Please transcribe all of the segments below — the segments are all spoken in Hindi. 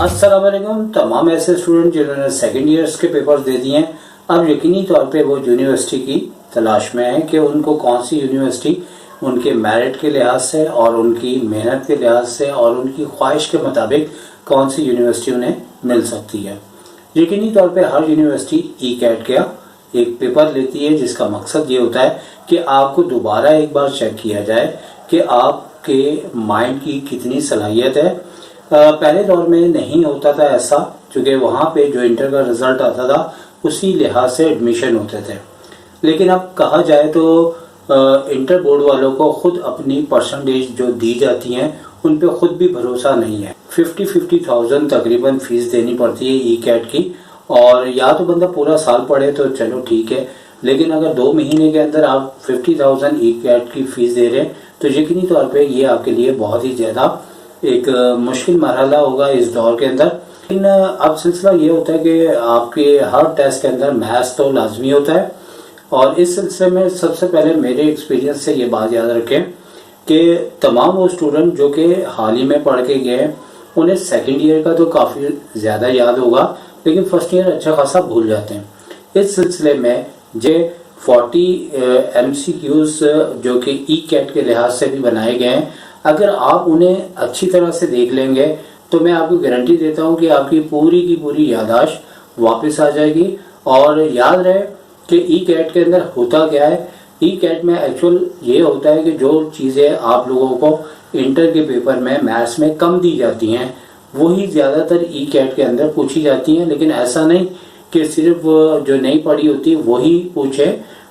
अस्सलाम वालेकुम। तमाम ऐसे स्टूडेंट जिन्होंने सेकेंड ईयर्स के पेपर दे दिए हैं, अब यकीनी तौर पे वो यूनिवर्सिटी की तलाश में है कि उनको कौन सी यूनिवर्सिटी उनके मेरिट के लिहाज से और उनकी मेहनत के लिहाज से और उनकी ख्वाहिश के मुताबिक कौन सी यूनिवर्सिटी उन्हें मिल सकती है। यकीनी तौर पे हर यूनिवर्सिटी ई कैट का एक पेपर लेती है जिसका मकसद ये होता है कि आपको दोबारा एक बार चेक किया जाए कि आपके माइंड की कितनी सलाहियत है। पहले दौर में नहीं होता था ऐसा, क्योंकि वहाँ पे जो इंटर का रिजल्ट आता था उसी लिहाज से एडमिशन होते थे। लेकिन अब कहा जाए तो इंटर बोर्ड वालों को खुद अपनी परसेंटेज जो दी जाती हैं उन पे खुद भी भरोसा नहीं है। 50,000 तकरीबन फीस देनी पड़ती है ई कैट की, और या तो बंदा पूरा साल पढ़े तो चलो ठीक है, लेकिन अगर 2 महीने के अंदर आप 50,000 ई कैट की फीस दे रहे हैं तो यकीनी तौर पे ये आपके लिए बहुत ही ज़्यादा एक मुश्किल मरहला होगा इस दौर के अंदर। लेकिन अब सिलसिला ये होता है कि आपके हर टेस्ट के अंदर मैथ्स तो लाजमी होता है, और इस सिलसिले में सबसे पहले मेरे एक्सपीरियंस से ये बात याद रखें कि तमाम वो स्टूडेंट जो कि हाल ही में पढ़ के गए उन्हें सेकेंड ईयर का तो काफ़ी ज़्यादा याद होगा, लेकिन फर्स्ट ईयर अच्छा खासा भूल जाते हैं। इस सिलसिले में जो 40 MCQs जो कि ई कैट के लिहाज से भी बनाए गए हैं, अगर आप उन्हें अच्छी तरह से देख लेंगे तो मैं आपको गारंटी देता हूं कि आपकी पूरी की पूरी याददाश्त वापस आ जाएगी। और याद रहे कि ई कैट के अंदर होता क्या है। ई कैट में एक्चुअल ये होता है कि जो चीज़ें आप लोगों को इंटर के पेपर में मैथ्स में कम दी जाती हैं वही ज़्यादातर ई कैट के अंदर पूछी जाती हैं। लेकिन ऐसा नहीं कि सिर्फ जो नहीं पढ़ी होती वही पूछे,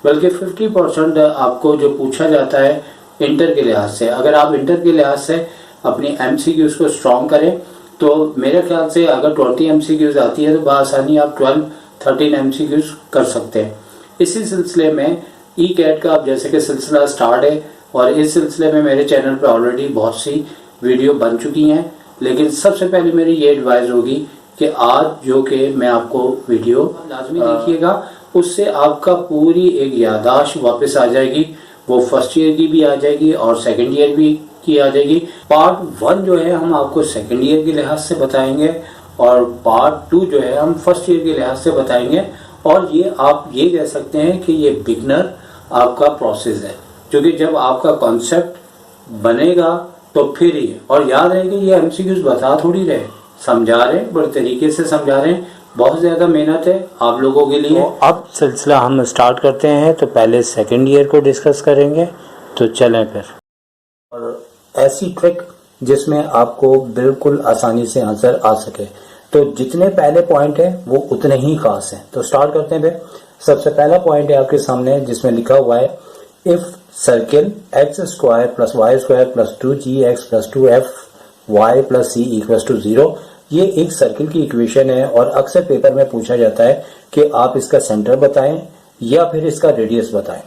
बल्कि 50% आपको जो पूछा जाता है इंटर के लिहाज से, अगर आप इंटर के लिहाज से अपनी MCQs को स्ट्रॉन्ग करें तो मेरे ख्याल से अगर 20 MCQs आती है तो बआसानी आप 12-13 MCQs कर सकते हैं। इसी सिलसिले में ई कैट का अब जैसे कि सिलसिला स्टार्ट है, और इस सिलसिले में मेरे चैनल पर ऑलरेडी बहुत सी वीडियो बन चुकी हैं। लेकिन सबसे पहले मेरी ये एडवाइस होगी कि आज जो कि मैं आपको वीडियो लाजमी देखिएगा, उससे आपका पूरी एक याददाश्त वापस आ जाएगी। वो फर्स्ट ईयर की भी आ जाएगी और सेकंड ईयर भी की आ जाएगी। पार्ट 1 जो है हम आपको सेकंड ईयर के लिहाज से बताएंगे, और पार्ट 2 जो है हम फर्स्ट ईयर के लिहाज से बताएंगे। और ये आप ये कह सकते हैं कि ये बिगनर आपका प्रोसेस है, क्योंकि जब आपका कॉन्सेप्ट बनेगा तो फिर ही। और याद रहे कि ये MCQs बता थोड़ी रहे, समझा रहे, बड़े तरीके से समझा रहे हैं। बहुत ज़्यादा मेहनत है आप लोगों के लिए। तो अब सिलसिला हम स्टार्ट करते हैं। तो पहले सेकंड ईयर को डिस्कस करेंगे, तो चलें फिर। और ऐसी ट्रिक जिसमें आपको बिल्कुल आसानी से आंसर आ सके, तो जितने पहले पॉइंट है वो उतने ही खास हैं। तो स्टार्ट करते हैं फिर। सबसे पहला पॉइंट है आपके सामने जिसमें लिखा हुआ है if circle x² + y² + 2gx + 2fy + c = 0। ये एक सर्किल की इक्वेशन है, और अक्सर पेपर में पूछा जाता है कि आप इसका सेंटर बताएं या फिर इसका रेडियस बताएं।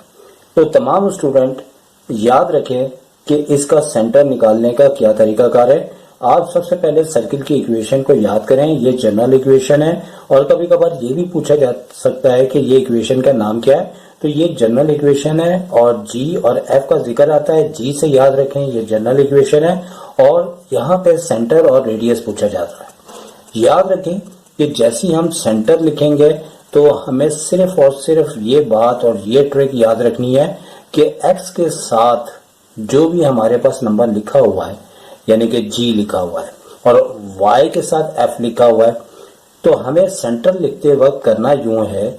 तो तमाम स्टूडेंट याद रखें कि इसका सेंटर निकालने का क्या तरीकाकार है। आप सबसे पहले सर्किल की इक्वेशन को याद करें। ये जनरल इक्वेशन है, और कभी कभार ये भी पूछा जा सकता है कि ये इक्वेशन का नाम क्या है। तो ये जनरल इक्वेशन है, और G और F का जिक्र आता है। G से याद रखें ये जनरल इक्वेशन है, और यहाँ पे सेंटर और रेडियस पूछा जाता है। याद रखें कि जैसे ही हम सेंटर लिखेंगे तो हमें सिर्फ और सिर्फ ये बात और ये ट्रिक याद रखनी है कि x के साथ जो भी हमारे पास नंबर लिखा हुआ है, यानी कि G लिखा हुआ है, और y के साथ F लिखा हुआ है, तो हमें सेंटर लिखते वक्त करना यूं है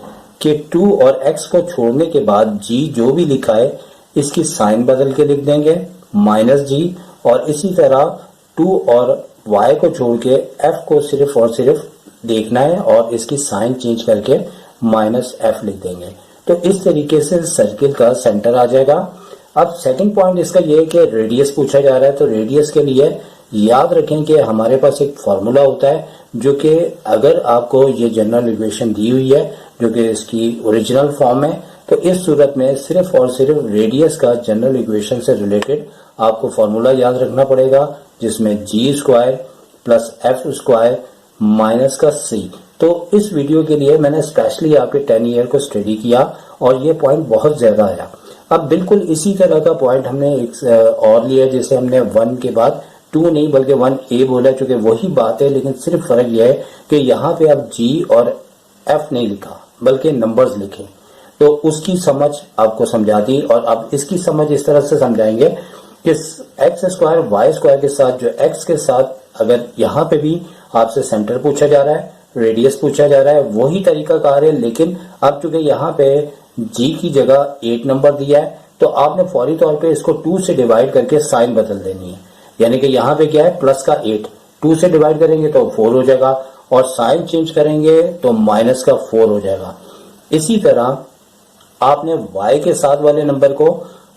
कि 2 और x को छोड़ने के बाद G जो भी लिखा है इसकी साइन बदल के लिख देंगे -G, और इसी तरह 2 और y को छोड़ के f को सिर्फ और सिर्फ देखना है और इसकी साइन चेंज करके -f लिख देंगे। तो इस तरीके से सर्किल का सेंटर आ जाएगा। अब सेकंड पॉइंट इसका ये है कि रेडियस पूछा जा रहा है। तो रेडियस के लिए याद रखें कि हमारे पास एक फॉर्मूला होता है, जो कि अगर आपको ये जनरल इक्वेशन दी हुई है जो कि इसकी ओरिजिनल फॉर्म है, तो इस सूरत में सिर्फ और सिर्फ रेडियस का जनरल इक्वेशन से रिलेटेड आपको फॉर्मूला याद रखना पड़ेगा, जिसमें G² + F² - C। तो इस वीडियो के लिए मैंने स्पेशली आपके 10 ईयर को स्टडी किया, और ये पॉइंट बहुत ज़्यादा आया। अब बिल्कुल इसी तरह का पॉइंट हमने एक और लिया, जिसे हमने 1 के बाद 2 नहीं बल्कि 1a बोला, चूंकि वही बात है, लेकिन सिर्फ फर्क यह है कि यहाँ पे अब g और f नहीं लिखा बल्कि नंबर्स लिखे, तो उसकी समझ आपको समझा दी। और अब इसकी समझ इस तरह से समझाएंगे कि एक्स स्क्वायर वाई स्क्वायर के साथ जो x के साथ अगर यहाँ पे भी आपसे सेंटर पूछा जा रहा है, रेडियस पूछा जा रहा है, वही तरीका कार है, लेकिन अब चूंकि यहाँ पे g की जगह 8 नंबर दिया है, तो आपने फौरी तौर पे इसको 2 से डिवाइड करके साइन बदल देनी है। यानी कि यहाँ पे क्या है, प्लस का 8, 2 से डिवाइड करेंगे तो 4 हो जाएगा, और साइन चेंज करेंगे तो माइनस का 4 हो जाएगा। इसी तरह आपने y के साथ वाले नंबर को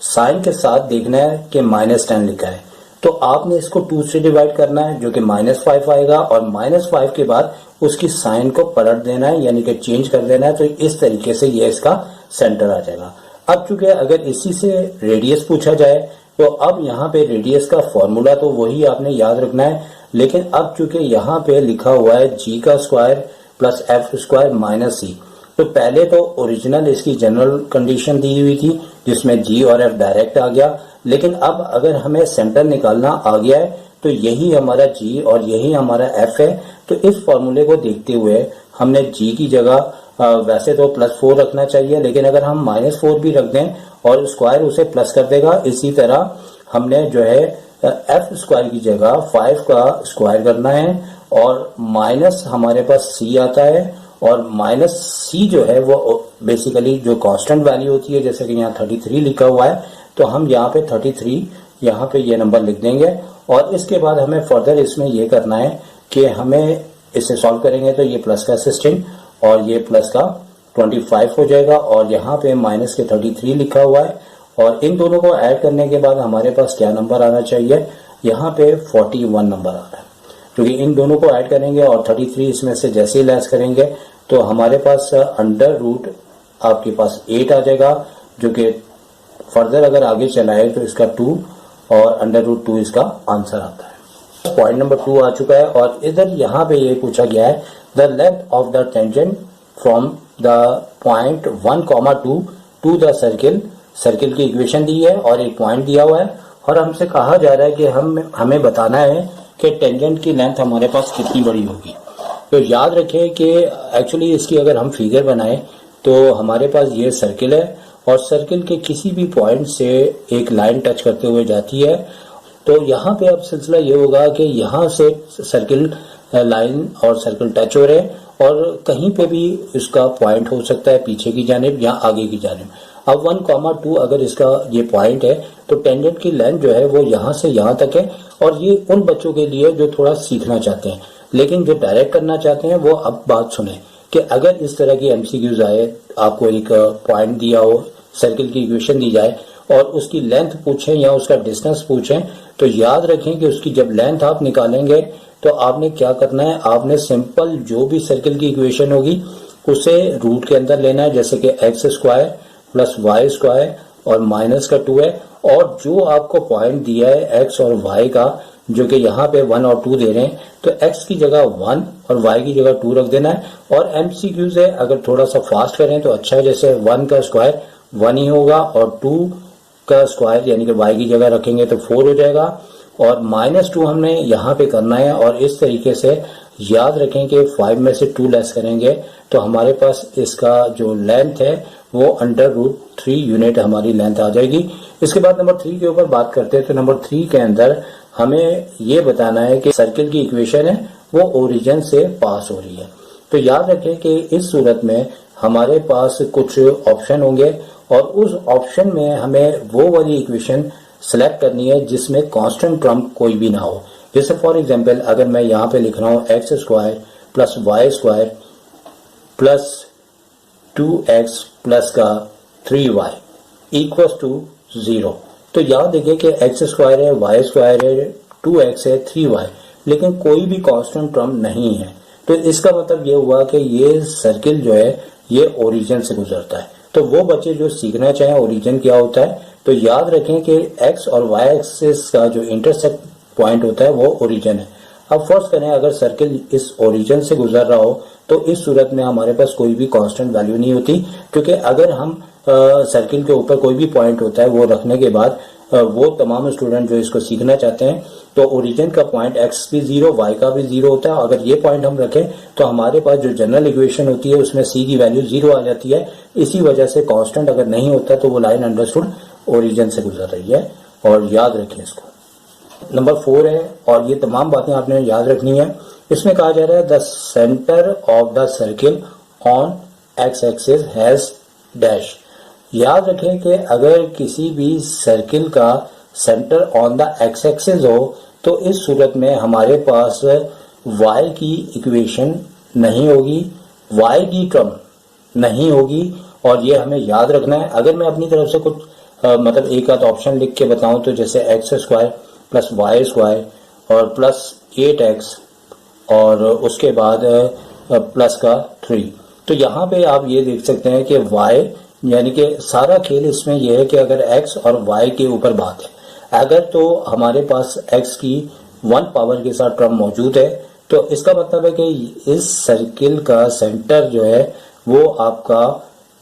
साइन के साथ देखना है कि -10 लिखा है, तो आपने इसको 2 से डिवाइड करना है जो कि -5 आएगा, और -5 के बाद उसकी साइन को पलट देना है, यानी कि चेंज कर देना है। तो इस तरीके से ये इसका सेंटर आ जाएगा। अब चूंकि अगर इसी से रेडियस पूछा जाए, तो अब यहाँ पे रेडियस का फॉर्मूला तो वही आपने याद रखना है, लेकिन अब चूंकि यहाँ पे लिखा हुआ है g का square plus f square minus c, तो पहले तो ओरिजिनल इसकी जनरल कंडीशन दी हुई थी जिसमें g और f डायरेक्ट आ गया, लेकिन अब अगर हमें सेंटर निकालना आ गया है तो यही हमारा g और यही हमारा f है। तो इस फॉर्मूले को देखते हुए हमने g की जगह वैसे तो +4 रखना चाहिए, लेकिन अगर हम -4 भी रख दें और स्क्वायर उसे प्लस कर देगा। इसी तरह हमने जो है f स्क्वायर की जगह 5 का स्क्वायर करना है, और माइनस हमारे पास c आता है, और माइनस c जो है वो बेसिकली जो कांस्टेंट वैल्यू होती है, जैसे कि यहाँ 33 लिखा हुआ है, तो हम यहाँ पे 33 यहाँ पे ये नंबर लिख देंगे। और इसके बाद हमें फर्दर इसमें ये करना है कि हमें इसे सॉल्व करेंगे तो ये प्लस का 16 और ये प्लस का 25 हो जाएगा, और यहाँ पे माइनस के 33 लिखा हुआ है, और इन दोनों को ऐड करने के बाद हमारे पास क्या नंबर आना चाहिए, यहाँ पे 41 नंबर आ रहा है, क्योंकि इन दोनों को ऐड करेंगे और 33 इसमें से जैसे ही लेस करेंगे तो हमारे पास अंडर रूट आपके पास 8 आ जाएगा, जो कि फर्दर अगर आगे चलाए तो इसका 2 और अंडर रूट 2 इसका आंसर आता है। पॉइंट नंबर 2 आ चुका है, और इधर यहाँ पे ये पूछा गया है the length of the tangent from the point 1,2 to the circle. Circle की इक्वेशन दी है और एक पॉइंट दिया हुआ है, और हमसे कहा जा रहा है कि हमें बताना है कि टेंजेंट की लेंथ हमारे पास कितनी बड़ी होगी। तो याद रखें कि एक्चुअली इसकी अगर हम फिगर बनाएं तो हमारे पास ये सर्किल है, और सर्किल के किसी भी पॉइंट से एक लाइन टच करते हुए जाती है। तो यहाँ पे अब सिलसिला ये होगा कि यहाँ से सर्किल लाइन और सर्किल टच हो रहे हैं, और कहीं पे भी इसका पॉइंट हो सकता है पीछे की जानिब या आगे की जानिब। अब 1,2 अगर इसका ये पॉइंट है तो टेंजेंट की लेंथ जो है वो यहाँ से यहाँ तक है, और ये उन बच्चों के लिए जो थोड़ा सीखना चाहते हैं, लेकिन जो डायरेक्ट करना चाहते हैं वो अब बात सुने कि अगर इस तरह की एमसीक्यूज आए, आपको एक पॉइंट दिया हो, सर्किल की इक्वेशन दी जाए और उसकी लेंथ पूछें या उसका डिस्टेंस पूछें, तो याद रखें कि उसकी जब लेंथ आप निकालेंगे तो आपने क्या करना है, आपने सिंपल जो भी सर्किल की इक्वेशन होगी उसे रूट के अंदर लेना है, जैसे कि x square plus y square और माइनस का 2 है, और जो आपको पॉइंट दिया है एक्स और वाई का, जो कि यहाँ पे 1 और 2 दे रहे हैं, तो x की जगह 1 और y की जगह 2 रख देना है। और एमसीक्यू से अगर थोड़ा सा फास्ट करें तो अच्छा है, जैसे 1 का स्क्वायर 1 ही होगा, और 2 का स्क्वायर यानी कि y की जगह रखेंगे तो 4 हो जाएगा, और -2 हमने यहाँ पे करना है। और इस तरीके से याद रखें कि 5 में से 2 लेस करेंगे तो हमारे पास इसका जो लेंथ है वो √3 यूनिट हमारी लेंथ आ जाएगी। इसके बाद नंबर 3 के ऊपर बात करते हैं। तो नंबर 3 के अंदर हमें ये बताना है कि सर्किल की इक्वेशन है वो ओरिजिन से पास हो रही है। तो याद रखें कि इस सूरत में हमारे पास कुछ ऑप्शन होंगे, और उस ऑप्शन में हमें वो वाली इक्वेशन सेलेक्ट करनी है जिसमें कांस्टेंट टर्म कोई भी ना हो। जैसे फॉर एग्जांपल अगर मैं यहाँ पे लिख रहा हूँ x square plus y square plus 2x plus का 3y इक्वल्स टू 0, तो याद देखिए कि एक्स स्क्वायर है, वाई स्क्वायर है, 2x है, 3y, लेकिन कोई भी कांस्टेंट टर्म नहीं है। तो इसका मतलब ये हुआ कि ये सर्किल जो है ये ओरिजिन से गुजरता है। तो वो बच्चे जो सीखना चाहें ओरिजिन क्या होता है, तो याद रखें कि x और y एक्सिस का जो इंटरसेक्ट पॉइंट होता है वो ओरिजिन है। अब फर्स्ट करें अगर सर्किल इस ओरिजिन से गुजर रहा हो तो इस सूरत में हमारे पास कोई भी कांस्टेंट वैल्यू नहीं होती, क्योंकि अगर हम सर्किल के ऊपर कोई भी पॉइंट होता है वो रखने के बाद वो तमाम स्टूडेंट जो इसको सीखना चाहते हैं तो ओरिजिन का पॉइंट एक्स भी 0 वाई का भी 0 होता है। अगर ये पॉइंट हम रखें तो हमारे पास जो जनरल इक्वेशन होती है उसमें सी की वैल्यू 0 आ जाती है। इसी वजह से कांस्टेंट अगर नहीं होता तो वो लाइन अंडरस्टूड ओरिजिन से गुजर रही है, और याद रखें इसको। नंबर 4 है, और ये तमाम बातें आपने याद रखनी है। इसमें कहा जा रहा है the centre of the circle on x axis has dash. याद रखें कि अगर किसी भी सर्किल का centre on the x axis हो तो इस सूरत में हमारे पास y की इक्वेशन नहीं होगी, y की टर्म नहीं होगी, और ये हमें याद रखना है। अगर मैं अपनी तरफ से कुछ मतलब एक आध ऑप्शन लिख के बताऊं तो जैसे x square plus y square और प्लस 8x और उसके बाद प्लस का 3, तो यहाँ पे आप ये देख सकते हैं कि y यानी कि सारा खेल इसमें यह है कि अगर x और y के ऊपर बात है, अगर तो हमारे पास x की 1 पावर के साथ टर्म मौजूद है तो इसका मतलब है कि इस सर्किल का सेंटर जो है वो आपका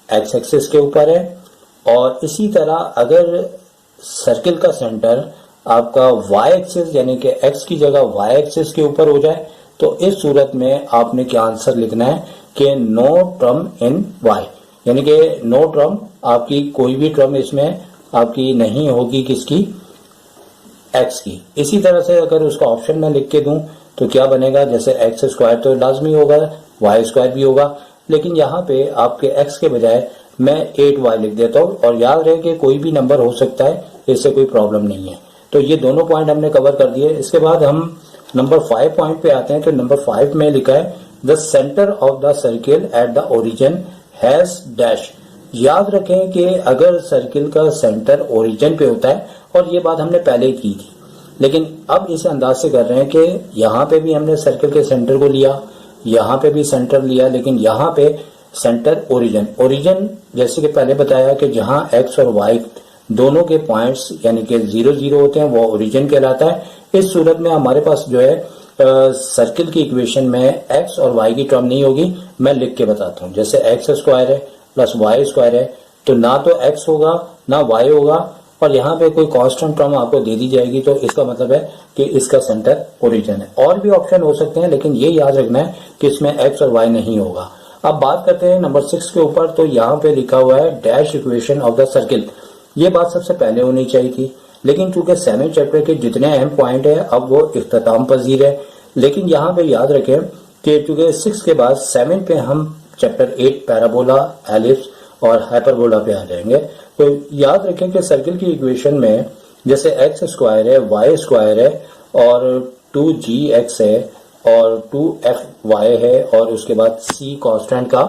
x एक्सिस के ऊपर है। और इसी तरह अगर सर्किल का सेंटर आपका y एक्सिस यानी कि x की जगह y एक्सिस के ऊपर हो जाए तो इस सूरत में आपने क्या आंसर लिखना है कि नो टर्म इन y, यानी कि नो टर्म, आपकी कोई भी टर्म इसमें आपकी नहीं होगी किसकी, x की। इसी तरह से अगर उसका ऑप्शन में लिख के दूं तो क्या बनेगा, जैसे एक्स स्क्वायर तो लाजमी होगा, वाई स्क्वायर भी होगा, लेकिन यहाँ पे आपके x के बजाय मैं 8y लिख देता हूँ। और याद रहे कि कोई भी नंबर हो सकता है, इससे कोई प्रॉब्लम नहीं है। तो ये दोनों पॉइंट हमने कवर कर दिए। इसके बाद हम नंबर 5 पॉइंट पे आते हैं। तो नंबर 5 में लिखा है the centre of the circle at the origin has dash. याद रखें कि अगर सर्किल का सेंटर ओरिजिन पे होता है, और ये बात हमने पहले की थी, लेकिन अब इस अंदाज से कर रहे हैं कि यहाँ पे भी हमने सर्किल के सेंटर को लिया, यहाँ पे भी सेंटर लिया, लेकिन यहाँ पे सेंटर ओरिजिन जैसे कि पहले बताया कि जहाँ x और y दोनों के पॉइंट्स यानी कि 0 0 होते हैं वो ओरिजिन कहलाता है। इस सूरत में हमारे पास जो है सर्किल की इक्वेशन में x और y की टर्म नहीं होगी। मैं लिख के बताता हूँ, जैसे एक्स स्क्वायर है प्लस वाई स्क्वायर है तो ना तो x होगा ना y होगा, और यहाँ पे कोई कांस्टेंट टर्म आपको दे दी जाएगी, तो इसका मतलब है कि इसका सेंटर ओरिजिन है। और भी ऑप्शन हो सकते हैं, लेकिन ये याद रखना है कि इसमें x और y नहीं होगा। अब बात करते हैं नंबर 6 के ऊपर। तो यहाँ पे लिखा हुआ है dash equation of the circle. ये बात सबसे पहले होनी चाहिए थी, लेकिन चूंकि 7 चैप्टर के जितने अहम पॉइंट है अब वो इख्तिताम पजीर है। लेकिन यहाँ पे याद रखें कि चूंकि 6 के बाद 7 पे हम चैप्टर 8 पैराबोला, एलिप्स और हाइपरबोला पे आ जाएंगे। तो याद रखें कि सर्किल की इक्वेशन में जैसे एक्स स्क्वायर है, वाई स्क्वायर है और 2gx है और 2fy है, और उसके बाद c कांस्टेंट का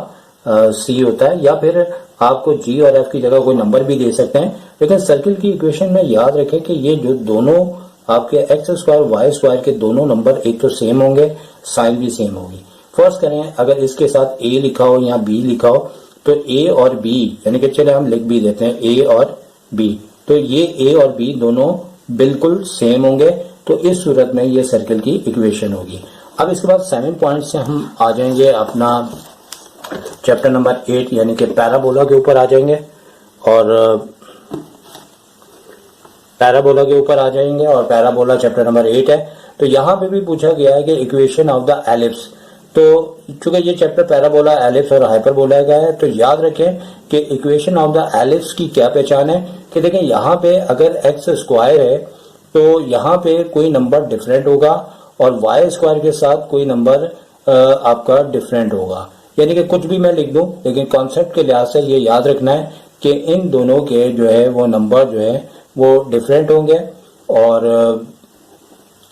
c होता है, या फिर आपको g और f की जगह कोई नंबर भी दे सकते हैं। लेकिन सर्किल की इक्वेशन में याद रखें कि ये जो दोनों आपके एक्स स्क्वायर वाई स्क्वायर के दोनों नंबर एक तो सेम होंगे, साइन भी सेम होगी। फर्स्ट करें अगर इसके साथ a लिखा हो या b लिखा हो तो a और b यानी कि चले हम लिख भी देते हैं a और b, तो ये a और b दोनों बिल्कुल सेम होंगे। तो इस सूरत में ये सर्किल की इक्वेशन होगी। अब इसके बाद 7 पॉइंट से हम आ जाएंगे अपना चैप्टर नंबर 8 यानी कि पैराबोला के ऊपर आ जाएंगे, और पैराबोला चैप्टर नंबर 8 है। तो यहाँ पे भी पूछा गया है कि इक्वेशन ऑफ द एलिप्स। तो चूंकि ये चैप्टर पैराबोला, एलिप्स और हाइपरबोला का है, तो याद रखें कि इक्वेशन ऑफ द एलिप्स की क्या पहचान है कि देखें यहाँ पे अगर एक्स स्क्वायर है तो यहाँ पे कोई नंबर डिफरेंट होगा और वाई स्क्वायर के साथ कोई नंबर आपका डिफरेंट होगा, यानी कि कुछ भी मैं लिख दूं, लेकिन कॉन्सेप्ट के लिहाज से ये याद रखना है कि इन दोनों के जो है वो नंबर जो है वो डिफरेंट होंगे। और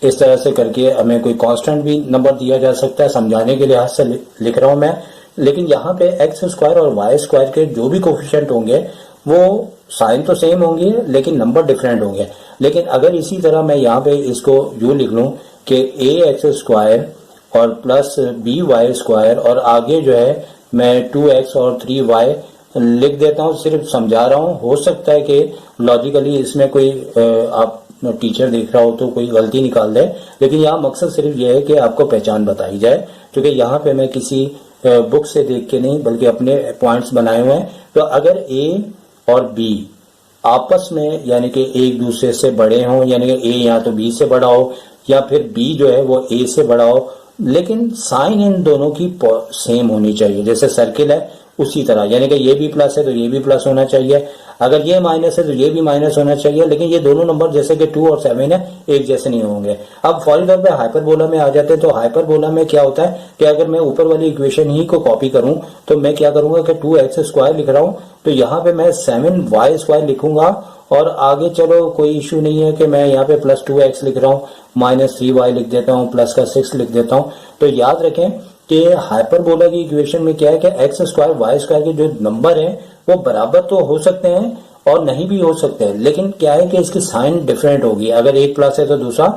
इस तरह से करके हमें कोई कांस्टेंट भी नंबर दिया जा सकता है, समझाने के लिहाज से लिख रहा हूं मैं। लेकिन यहाँ पे एक्स स्क्वायर और वाई स्क्वायर के जो भी कोफिशिएंट होंगे वो साइन तो सेम होंगे लेकिन नंबर डिफरेंट होंगे। लेकिन अगर इसी तरह मैं यहाँ पे इसको यूँ लिख लूँ कि ए एक्स स्क्वायर और प्लस बी वाई स्क्वायर और आगे जो है मैं 2x और 3y लिख देता हूँ, सिर्फ समझा रहा हूँ। हो सकता है कि लॉजिकली इसमें कोई आप टीचर देख रहा हो तो कोई गलती निकाल दे, लेकिन यहाँ मकसद सिर्फ यह है कि आपको पहचान बताई जाए, क्योंकि यहाँ पे मैं किसी बुक से देख के नहीं बल्कि अपने पॉइंट्स बनाए हुए हैं। तो अगर ए और बी आपस में यानी कि एक दूसरे से बड़े हों, यानी कि ए या तो बी से बड़ा हो या फिर बी जो है वो ए से बड़ा हो, लेकिन साइन इन दोनों की सेम होनी चाहिए। जैसे सर्किल है उसी तरह, यानी कि ये भी प्लस है तो ये भी प्लस होना चाहिए, अगर ये माइनस है तो ये भी माइनस होना चाहिए, लेकिन ये दोनों नंबर जैसे कि 2 और 7 है एक जैसे नहीं होंगे। अब फॉर एग्जाम्पल हाइपरबोला में आ जाते हैं, तो हाइपरबोला में क्या होता है कि अगर मैं ऊपर वाली इक्वेशन ही को कॉपी करूं तो मैं क्या करूंगा कि 2x² लिख रहा हूं तो यहाँ पे मैं 7y² लिखूंगा, और आगे चलो कोई इश्यू नहीं है कि मैं यहाँ पे प्लस 2x लिख रहा हूँ, माइनस 3y लिख देता हूँ, प्लस का 6 लिख देता हूँ। तो याद रखें कि हाइपरबोला की इक्वेशन में क्या है कि x² y² के जो नंबर हैं वो बराबर तो हो सकते हैं और नहीं भी हो सकते हैं, लेकिन क्या है कि इसकी साइन डिफरेंट होगी, अगर एक प्लस है तो दूसरा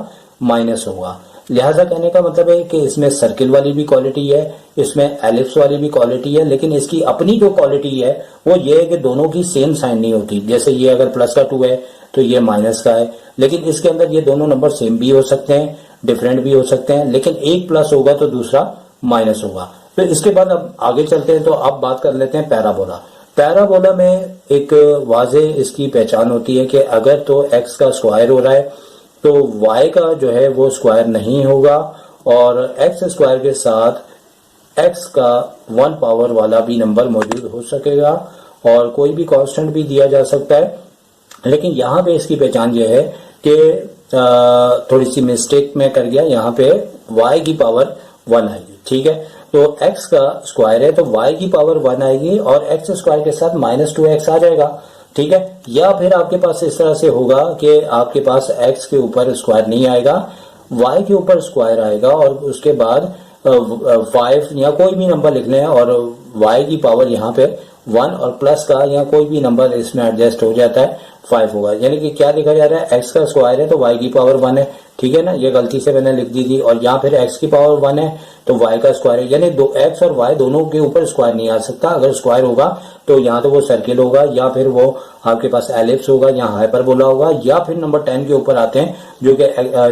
माइनस होगा। लिहाजा कहने का मतलब है कि इसमें सर्किल वाली भी क्वालिटी है, इसमें एलिप्स वाली भी क्वालिटी है, लेकिन इसकी अपनी जो क्वालिटी है वो ये है कि दोनों की सेम साइन नहीं होती। जैसे ये अगर प्लस का 2 है तो ये माइनस का है, लेकिन इसके अंदर ये दोनों नंबर सेम भी हो सकते हैं, डिफरेंट भी हो सकते हैं, लेकिन एक प्लस होगा तो दूसरा माइनस होगा। तो इसके बाद अब आगे चलते हैं, तो अब बात कर लेते हैं पैराबोला। पैराबोला में एक वाजे इसकी पहचान होती है कि अगर तो x का स्क्वायर हो रहा है तो y का जो है वो स्क्वायर नहीं होगा, और x² के साथ x का 1 पावर वाला भी नंबर मौजूद हो सकेगा, और कोई भी कांस्टेंट भी दिया जा सकता है। लेकिन यहाँ पे इसकी पहचान ये है कि थोड़ी सी मिस्टेक में कर गया, यहाँ पे y की पावर 1 आएगी, ठीक है। तो x का स्क्वायर है तो y की पावर 1 आएगी और x² के साथ -2x आ जाएगा, ठीक है। या फिर आपके पास इस तरह से होगा कि आपके पास x के ऊपर स्क्वायर नहीं आएगा, y के ऊपर स्क्वायर आएगा, और उसके बाद 5 या कोई भी नंबर लिख लें और y की पावर यहाँ पे 1 और प्लस का या कोई भी नंबर इसमें एडजस्ट हो जाता है 5 होगा। यानी कि क्या लिखा जा रहा है, x का स्क्वायर है तो y की पावर 1 है, ठीक है ना, ये गलती से मैंने लिख दी थी। और यहाँ फिर x की पावर 1 है तो y का स्क्वायर है, यानी x और y दोनों के ऊपर स्क्वायर नहीं आ सकता। अगर स्क्वायर होगा तो यहाँ तो वो सर्किल होगा, या फिर वो आपके पास एलिप्स होगा, यहाँ हाइपरबोला होगा, या फिर नंबर 10 के ऊपर आते हैं जो कि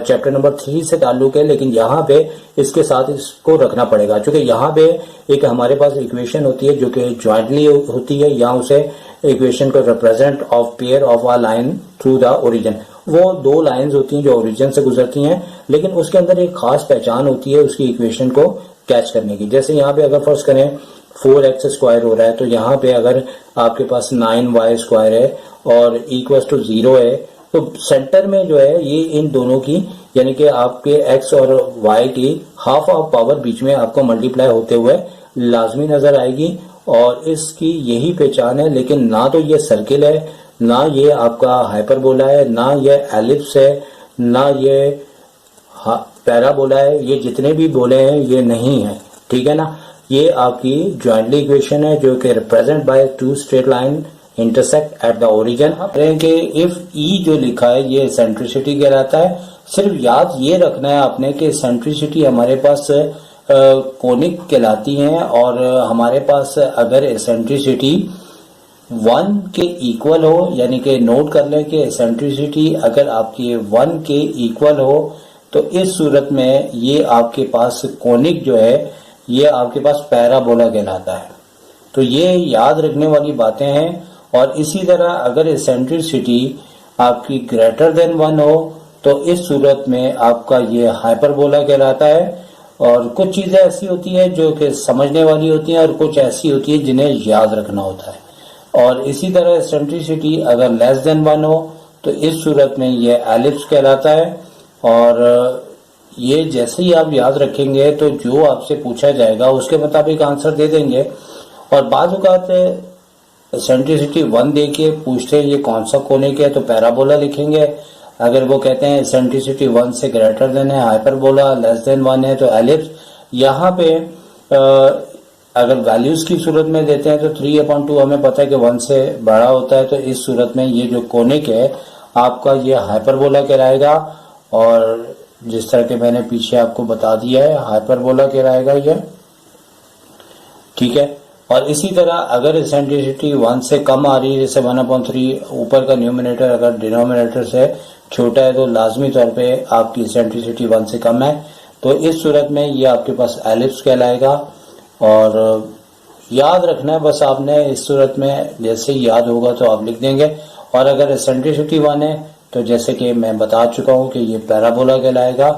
चैप्टर नंबर 3 से ताल्लुक है, लेकिन यहाँ पे इसके साथ इसको रखना पड़ेगा, क्योंकि यहाँ पे एक हमारे पास इक्वेशन होती है जो कि ज्वाइंटली होती है, यहाँ उसे इक्वेशन को represent of pair of a line through the origin. वो 2 लाइंस होती हैं जो ओरिजिन से गुजरती हैं, लेकिन उसके अंदर एक खास पहचान होती है उसकी इक्वेशन को कैच करने की। जैसे यहाँ पे अगर फर्ज करें 4x² हो रहा है तो यहाँ पे अगर आपके पास 9y² है और इक्वल्स टू 0 है, तो सेंटर में जो है ये इन दोनों की यानी कि आपके x और y की हाफ ऑफ पावर बीच में आपको मल्टीप्लाई होते हुए लाजमी नजर आएगी, और इसकी यही पहचान है। लेकिन ना तो ये सर्किल है, ना ये आपका हाइपरबोला है, ना ये एलिप्स है, ना ये पैराबोला है, ये जितने भी बोले हैं ये नहीं है, ठीक है ना। ये आपकी ज्वाइंटली इक्वेशन है जो कि represent by 2 straight line intersect at the origin. कि इफ ई जो लिखा है ये सेंट्रिसिटी कहलाता है। सिर्फ याद ये रखना है आपने कि सेंट्रिसिटी हमारे पास कोनिक कहलाती हैं, और हमारे पास अगर एसेंट्रिसिटी 1 के इक्वल हो, यानी कि नोट कर लें कि एसेंट्रिसिटी अगर आपकी 1 के इक्वल हो तो इस सूरत में ये आपके पास कोनिक जो है ये आपके पास पैराबोला कहलाता है। तो ये याद रखने वाली बातें हैं। और इसी तरह अगर एसेंट्रिसिटी आपकी ग्रेटर देन 1 हो तो इस सूरत में आपका ये हाइपरबोला कहलाता है। और कुछ चीजें ऐसी होती हैं जो कि समझने वाली होती हैं और कुछ ऐसी होती है जिन्हें याद रखना होता है। और इसी तरह एसेंट्रिसिटी अगर लेस देन 1 हो तो इस सूरत में ये एलिप्स कहलाता है। और ये जैसे ही आप याद रखेंगे तो जो आपसे पूछा जाएगा उसके मुताबिक आंसर दे देंगे। और बाज़ औक़ात एसेंट्रिसिटी 1 दे के पूछते हैं ये कौन सा कोनिक है तो पैराबोला लिखेंगे। अगर वो कहते हैं एसेंट्रिसिटी 1 से ग्रेटर देन है हाइपरबोला, लेस देन 1 है तो एलिप्स। यहाँ पे अगर वैल्यूज की सूरत में देते हैं तो 3/2 हमें पता है कि 1 से बड़ा होता है, तो इस सूरत में ये जो कोनिक है आपका ये हाइपरबोला कहलाएगा। और जिस तरह के मैंने पीछे आपको बता दिया है हाइपरबोला कहलाएगा ये, ठीक है। और इसी तरह अगर एसेंट्रिसिटी 1 से कम आ रही है, जैसे 1/3 ऊपर का न्यूमिनेटर अगर डिनोमिनेटर से छोटा है तो लाजमी तौर पे आपकी एसेंट्रिसिटी 1 से कम है, तो इस सूरत में ये आपके पास एलिप्स कहलाएगा। और याद रखना है बस आपने इस सूरत में, जैसे याद होगा तो आप लिख देंगे। और अगर एसेंट्रिसिटी 1 है तो जैसे कि मैं बता चुका हूं कि ये पैराबोला कहलाएगा।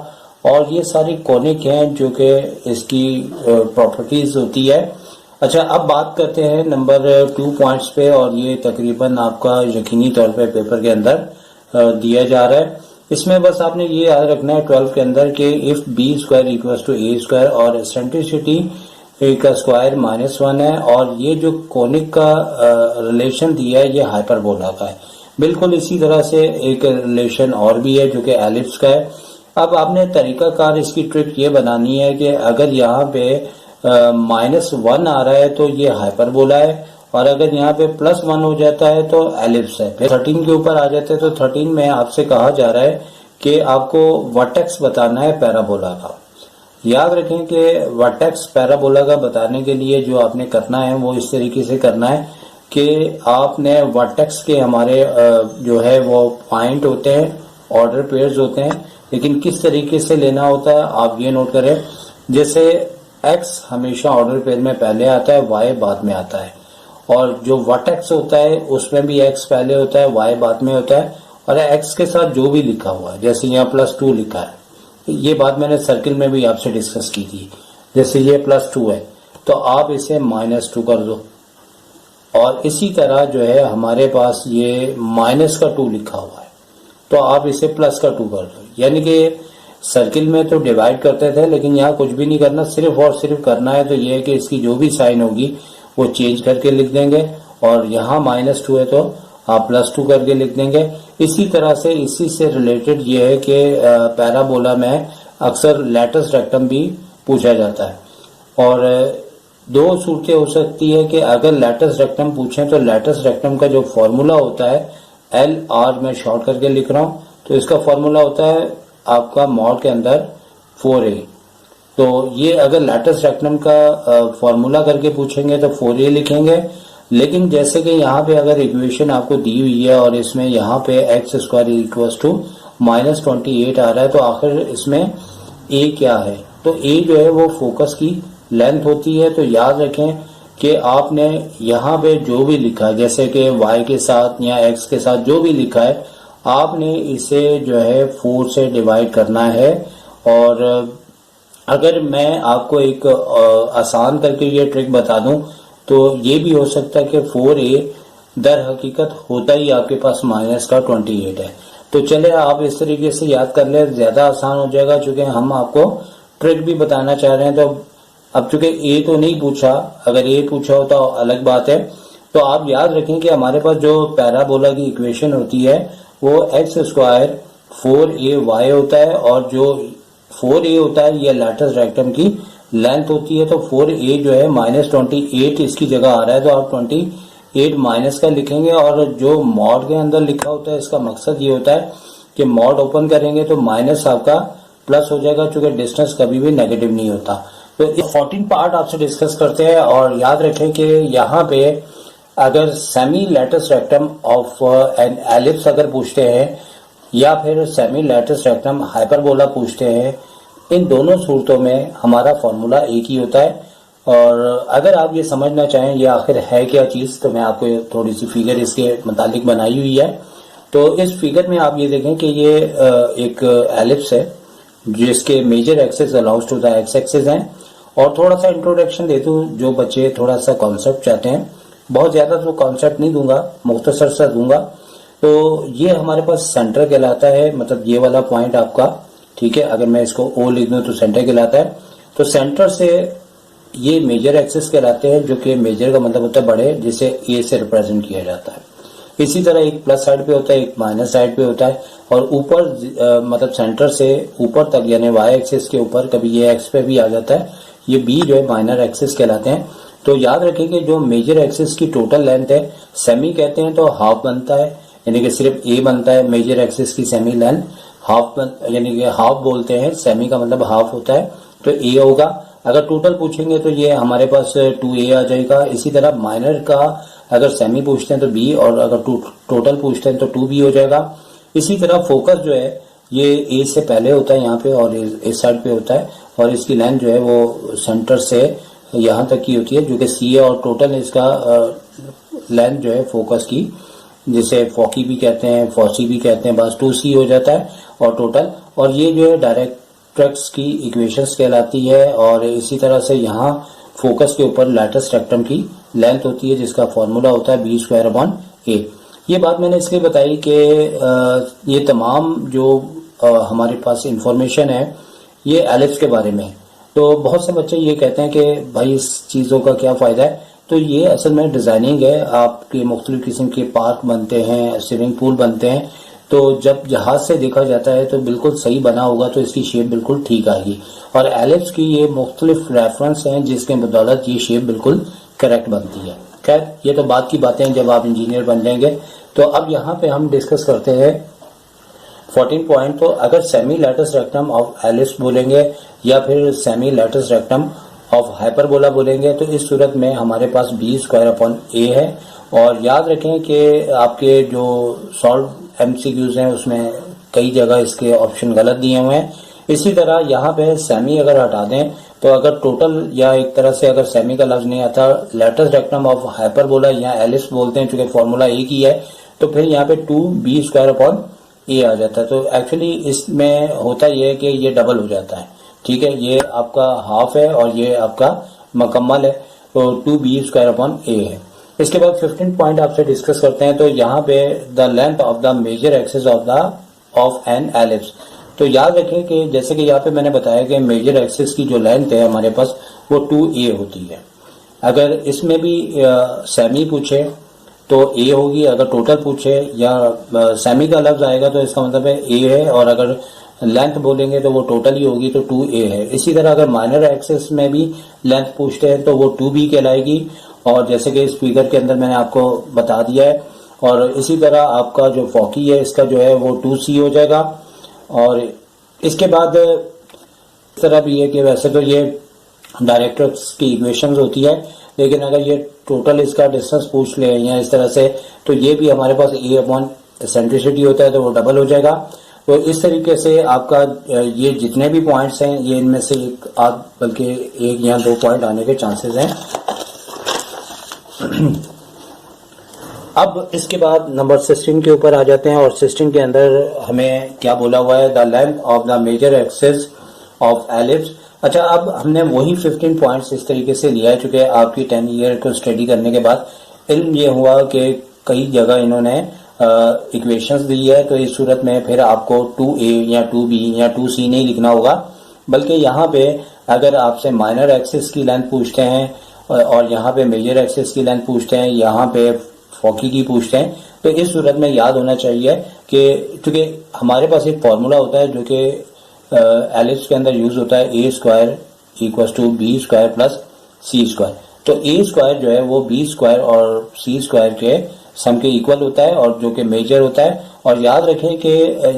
और ये सारी कोनिक हैं जो कि इसकी प्रॉपर्टीज होती है। अच्छा, अब बात करते हैं नंबर 2 पॉइंट्स पे, और ये तकरीबन आपका यकीनी तौर पे पेपर के अंदर दिया जा रहा है। इसमें बस आपने ये याद रखना है 12 के अंदर कि if b square equals to a square और एसेंट्रिसिटी का स्क्वायर -1 है, और ये जो कोनिक का रिलेशन दिया है ये हाइपरबोला का है। बिल्कुल इसी तरह से एक रिलेशन और भी है जो कि एलिप्स का है। अब आपने तरीकाकार इसकी ट्रिक ये बनानी है कि अगर यहाँ पे -1 आ रहा है तो ये हाइपरबोला है, और अगर यहाँ पे +1 हो जाता है तो एलिप्स है। फिर 13 के ऊपर आ जाते हैं तो 13 में आपसे कहा जा रहा है कि आपको वर्टेक्स बताना है पैराबोला का। याद रखें कि वर्टेक्स पैराबोला का बताने के लिए जो आपने करना है वो इस तरीके से करना है कि आपने वर्टेक्स के हमारे जो है वो पॉइंट होते हैं, ऑर्डर पेयर्स होते हैं, लेकिन किस तरीके से लेना होता है आप ये नोट करें। जैसे x हमेशा ऑर्डर पेयर में पहले आता है, y बाद में आता है, और जो वर्टेक्स होता है उसमें भी x पहले होता है, y बाद में होता है, और x के साथ जो भी लिखा हुआ है, जैसे यहाँ +2 लिखा है, ये बात मैंने सर्किल में भी आपसे डिस्कस की थी। जैसे ये +2 है तो आप इसे -2 कर दो, और इसी तरह जो है हमारे पास ये -2 लिखा हुआ है तो आप इसे +2 कर दो। यानी कि सर्किल में तो डिवाइड करते थे, लेकिन यहाँ कुछ भी नहीं करना, सिर्फ और सिर्फ करना है तो ये है कि इसकी जो भी साइन होगी वो चेंज करके लिख देंगे, और यहाँ -2 है तो आप +2 करके लिख देंगे। इसी तरह से इसी से रिलेटेड ये है कि पैराबोला में अक्सर लैटिस रेक्टम भी पूछा जाता है, और दो सूरतें हो सकती है कि अगर लैटिस रेक्टम पूछें तो लैटिस रेक्टम का जो फॉर्मूला होता है LR में शॉर्ट करके लिख रहा हूँ, तो इसका फॉर्मूला होता है आपका मॉड के अंदर 4A। तो ये अगर लैटिस रेक्टम का फॉर्मूला करके पूछेंगे तो 4A लिखेंगे, लेकिन जैसे कि यहाँ पे अगर इक्वेशन आपको दी हुई है और इसमें यहाँ पे x² = -28 आ रहा है तो आखिर इसमें a क्या है, तो a जो है वो फोकस की लेंथ होती है। तो याद रखें कि आपने यहाँ पे जो भी लिखा है, जैसे कि y के साथ या x के साथ जो भी लिखा है, आपने इसे जो है 4 से डिवाइड करना है। और अगर मैं आपको एक आसान करके ये ट्रिक बता दूं तो ये भी हो सकता है कि 4A दर हकीकत होता ही आपके पास -28 है। तो चले आप इस तरीके से याद कर ले, ज्यादा आसान हो जाएगा, चूंकि हम आपको ट्रिक भी बताना चाह रहे हैं। तो अब चूंकि ए तो नहीं पूछा, अगर ए पूछा हो तो अलग बात है। तो आप याद रखें कि हमारे पास जो पैराबोला की इक्वेशन होती है वो x² 4ay होता है, और जो 4a होता है ये लैटिस रेक्टम की लेंथ होती है। तो 4a जो है -28 इसकी जगह आ रहा है तो आप 28 माइनस का लिखेंगे, और जो मॉड के अंदर लिखा होता है इसका मकसद ये होता है कि मॉड ओपन करेंगे तो माइनस आपका प्लस हो जाएगा, चूंकि डिस्टेंस कभी भी नेगेटिव नहीं होता। तो 14 पार्ट आपसे डिस्कस करते हैं, और याद रखें कि यहाँ पे अगर semi lattice rectum of an ellipse अगर पूछते हैं या फिर सेमी लैटिस रेक्टम हाइपरबोला पूछते हैं, इन दोनों सूरतों में हमारा फॉर्मूला एक ही होता है। और अगर आप ये समझना चाहें ये आखिर है क्या चीज़, तो मैं आपको थोड़ी सी फिगर इसके मुतालिक बनाई हुई है। तो इस फिगर में आप ये देखें कि ये एक एलिप्स है जिसके major axis allows to the x axis हैं। और थोड़ा सा इंट्रोडक्शन दे दूं, जो बच्चे थोड़ा सा कॉन्सेप्ट चाहते हैं, बहुत ज़्यादा तो कॉन्सेप्ट नहीं दूंगा, मुख्तसर सा दूंगा। तो ये हमारे पास सेंटर कहलाता है, मतलब ये वाला पॉइंट आपका, ठीक है, अगर मैं इसको ओ लिख दूं तो सेंटर कहलाता है। तो सेंटर से ये मेजर एक्सिस कहलाते हैं, जो कि मेजर का मतलब होता है बड़े, जिसे ए से रिप्रेजेंट किया जाता है। इसी तरह एक प्लस साइड पे होता है, एक माइनस साइड पे होता है, और ऊपर मतलब सेंटर से ऊपर तक यानी वाई एक्सिस के ऊपर कभी ये एक्स पे भी आ जाता है, ये बी जो है माइनर एक्सिस कहलाते हैं। तो याद रखें कि जो मेजर एक्सिस की टोटल लेंथ है, सेमी कहते हैं तो हाफ बनता है, यानी कि सिर्फ ए बनता है मेजर एक्सिस की सेमी लेंथ, हाफ यानी कि हाफ बोलते हैं, सेमी का मतलब हाफ होता है, तो ए होगा। अगर टोटल पूछेंगे तो ये हमारे पास 2a आ जाएगा। इसी तरह माइनर का अगर सेमी पूछते हैं तो b, और अगर टोटल पूछते हैं तो 2b हो जाएगा। इसी तरह फोकस जो है ये a से पहले होता है यहाँ पे और इस साइड पे होता है, और इसकी लेंथ जो है वो सेंटर से यहाँ तक की होती है जो कि सी है, और टोटल इसका लेंथ जो है फोकस की, जिसे फॉकी भी कहते हैं, फॉसी भी कहते हैं, बस 2C हो जाता है और टोटल। और ये जो है डायरेक्ट्रिक्स की इक्वेशंस कहलाती है। और इसी तरह से यहाँ फोकस के ऊपर लैटिस रेक्टम की लेंथ होती है जिसका फॉर्मूला होता है B²/A। ये बात मैंने इसलिए बताई कि ये तमाम जो हमारे पास इंफॉर्मेशन है ये एलिप्स के बारे में है। तो बहुत से बच्चे ये कहते हैं कि भाई इस चीज़ों का क्या फ़ायदा है। तो ये असल में डिज़ाइनिंग है। आपके मुख्तलिफ किस्म के पार्क बनते हैं, स्विमिंग पूल बनते हैं, तो जब जहाज से देखा जाता है तो बिल्कुल सही बना होगा तो इसकी शेप बिल्कुल ठीक आएगी। और एलिप्स की ये मुख्तलिफ रेफरेंस हैं जिसके बदौलत ये शेप बिल्कुल करेक्ट बनती है। खैर ये तो बात की बातें हैं जब आप इंजीनियर बन जाएंगे। तो अब यहाँ पे हम डिस्कस करते हैं 14 पॉइंट। तो अगर semi lattice rectum of ellipse बोलेंगे या फिर semi lattice rectum of hyperbola बोलेंगे तो इस सूरत में हमारे पास B²/A है। और याद रखें कि आपके जो सॉल्व MCQs हैं उसमें कई जगह इसके ऑप्शन गलत दिए हुए हैं। इसी तरह यहाँ पे सेमी अगर हटा दें तो अगर टोटल या एक तरह से अगर सेमी का लफ्ज नहीं आता, लैटिस रेक्टम ऑफ हाइपरबोला या एलिप्स बोलते हैं, चूंकि फॉर्मूला एक ही है, तो फिर यहाँ पे 2B²/A आ जाता है। तो एक्चुअली इसमें होता यह है कि ये डबल हो जाता है। ठीक है, ये आपका हाफ है और ये आपका मुकम्मल है, तो 2B²/A है। इसके बाद 15 पॉइंट आपसे डिस्कस करते हैं। तो यहाँ पे the length of the major axis of an ellipse. तो याद रखें कि जैसे कि यहाँ पे मैंने बताया कि मेजर एक्सिस की जो लेंथ है हमारे पास वो 2A होती है। अगर इसमें भी सेमी पूछे तो A होगी, अगर टोटल पूछे या सेमी का लफ्ज आएगा तो इसका मतलब है A है, और अगर लेंथ बोलेंगे तो वो टोटल ही होगी तो 2A है। इसी तरह अगर माइनर एक्सिस में भी लेंथ पूछते हैं तो वो 2B कहलाएगी, और जैसे कि इस फिगर के अंदर मैंने आपको बता दिया है। और इसी तरह आपका जो फॉकी है इसका जो है वो 2C हो जाएगा। और इसके बाद इस तरह भी है कि वैसे तो ये डायरेक्ट्रिक्स की इक्वेशंस होती है, लेकिन अगर ये टोटल इसका डिस्टेंस पूछ ले या इस तरह से तो ये भी हमारे पास A/सेंट्रिसिटी होता है तो वो डबल हो जाएगा। तो इस तरीके से आपका ये जितने भी पॉइंट्स हैं ये इनमें से एक आध बल्कि एक या दो पॉइंट आने के चांसेस हैं। अब इसके बाद नंबर 16 के ऊपर आ जाते हैं। और 16 के अंदर हमें क्या बोला हुआ है, the length of the major axis of ellipse. अच्छा, अब हमने वही 15 पॉइंट्स इस तरीके से लिया है, चूंकि आपकी 10 ईयर को स्टडी करने के बाद इल्म ये हुआ कि कई जगह इन्होंने इक्वेशंस दी है, तो इस सूरत में फिर आपको 2A या 2B या 2C नहीं लिखना होगा, बल्कि यहाँ पे अगर आपसे माइनर एक्सिस की लेंथ पूछते हैं और यहाँ पे मेजर एक्सिस की लेंथ पूछते हैं, यहाँ पे फॉकी की पूछते हैं, तो इस सूरत में याद होना चाहिए कि चूंकि हमारे पास एक फॉर्मूला होता है जो कि एलिप्स के अंदर यूज होता है A² = B² + C²। तो A² जो है वो B² और C² के सम के इक्वल होता है और जो कि मेजर होता है। और याद रखें कि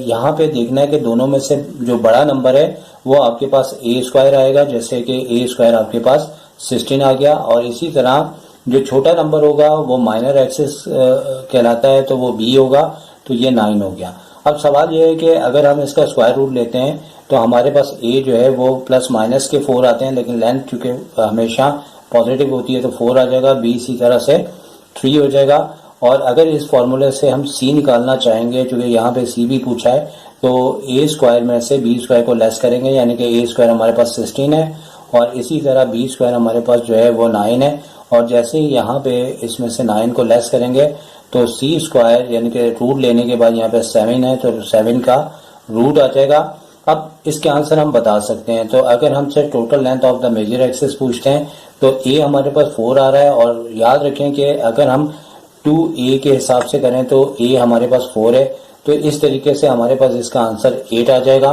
यहाँ पे देखना है कि दोनों में से जो बड़ा नंबर है वो आपके पास A² आएगा, जैसे कि A² आपके पास 16 आ गया, और इसी तरह जो छोटा नंबर होगा वो माइनर एक्सिस कहलाता है तो वो B होगा, तो ये 9 हो गया। अब सवाल ये है कि अगर हम इसका स्क्वायर रूट लेते हैं तो हमारे पास A जो है वो प्लस माइनस के 4 आते हैं, लेकिन लेंथ चूंकि हमेशा पॉजिटिव होती है तो 4 आ जाएगा, B इसी तरह से 3 हो जाएगा। और अगर इस फॉर्मूले से हम C निकालना चाहेंगे, चूंकि यहाँ पे C भी पूछा है, तो A² में से B² को लेस करेंगे, यानी कि A² हमारे पास 16 है और इसी तरह B² हमारे पास जो है वो 9 है। और जैसे ही यहाँ पे इसमें से 9 को लेस करेंगे तो C² यानी कि रूट लेने के बाद यहाँ पे 7 है तो 7 का रूट आ जाएगा। अब इसके आंसर हम बता सकते हैं। तो अगर हमसे total length of the major axis पूछते हैं तो A हमारे पास 4 आ रहा है, और याद रखें कि अगर हम 2A के हिसाब से करें तो A हमारे पास 4 है, तो इस तरीके से हमारे पास इसका आंसर 8 आ जाएगा।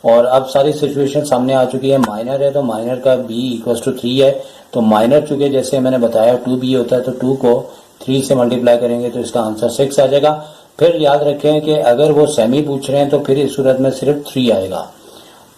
और अब सारी सिचुएशन सामने आ चुकी है। माइनर है तो माइनर का B = 3 है, तो माइनर चूंकि जैसे मैंने बताया 2B होता है तो 2 को 3 से मल्टीप्लाई करेंगे तो इसका आंसर 6 आ जाएगा। फिर याद रखें कि अगर वो सेमी पूछ रहे हैं तो फिर इस सूरत में सिर्फ 3 आएगा,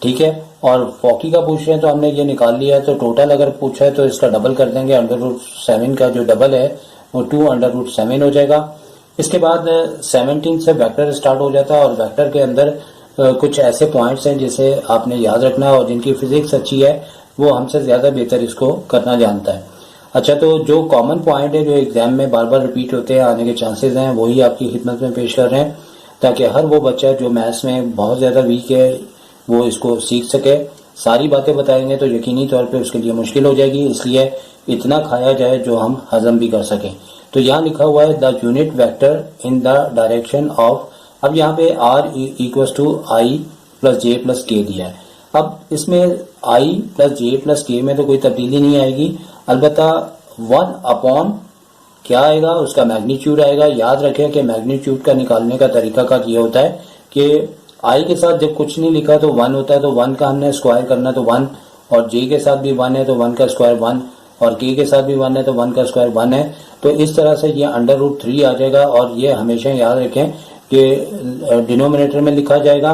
ठीक है। और फॉकी का पूछ रहे हैं तो हमने ये निकाल लिया है, तो टोटल अगर पूछा है तो इसका डबल कर देंगे, √7 का जो डबल है वो 2√7 हो जाएगा। इसके बाद 17 से वेक्टर स्टार्ट हो जाता है, और वेक्टर के अंदर कुछ ऐसे पॉइंट्स हैं जिसे आपने याद रखना है और जिनकी फिजिक्स अच्छी है वो हमसे ज़्यादा बेहतर इसको करना जानता है। अच्छा, तो जो कॉमन पॉइंट है जो एग्जाम में बार बार रिपीट होते हैं, आने के चांसेस हैं, वही आपकी खिदमत में पेश कर रहे हैं ताकि हर वो बच्चा जो मैथ्स में बहुत ज़्यादा वीक है वो इसको सीख सके। सारी बातें बताएंगे तो यकीनी तौर पे उसके लिए मुश्किल हो जाएगी, इसलिए इतना खाया जाए जो हम हजम भी कर सकें। तो यहाँ लिखा हुआ है the unit vector in the direction of, अब यहाँ पे r equals to i plus j plus k दिया है। अब इसमें i प्लस जे प्लस के में तो कोई तब्दीली नहीं आएगी, अलबत्ता 1 अपॉन क्या आएगा, उसका मैग्नीट्यूड आएगा। याद रखें कि मैग्नीट्यूड का निकालने का तरीका का ये होता है कि i के साथ जब कुछ नहीं लिखा तो 1 होता है, तो 1 का हमने स्क्वायर करना तो 1, और j के साथ भी 1 है तो 1 का स्क्वायर 1, और k के साथ भी 1 है तो 1 का स्क्वायर 1 है। तो इस तरह से ये √3 आ जाएगा, और ये हमेशा याद रखें कि डिनोमिनेटर में लिखा जाएगा।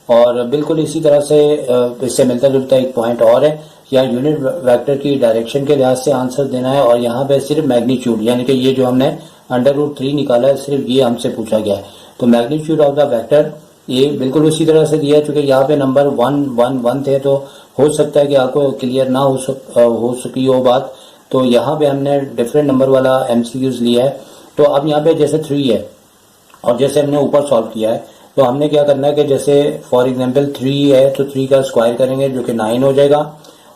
और बिल्कुल इसी तरह से इससे मिलता जुलता एक पॉइंट और है, यहाँ यूनिट वेक्टर की डायरेक्शन के लिहाज से आंसर देना है, और यहाँ पे सिर्फ मैग्नीट्यूड यानी कि ये जो हमने √3 निकाला है सिर्फ ये हमसे पूछा गया है। तो मैग्नीट्यूड ऑफ द वेक्टर ये बिल्कुल उसी तरह से दिया है, चूंकि यहाँ पे नंबर 1 1 1 थे तो हो सकता है कि आपको क्लियर ना हो सकी हो बात, तो यहाँ पे हमने डिफरेंट नंबर वाला MCQs लिया है। तो अब यहाँ पे जैसे 3 है और जैसे हमने ऊपर सॉल्व किया है, तो हमने क्या करना है कि जैसे फॉर एग्जांपल 3 है तो 3 का स्क्वायर करेंगे जो कि 9 हो जाएगा,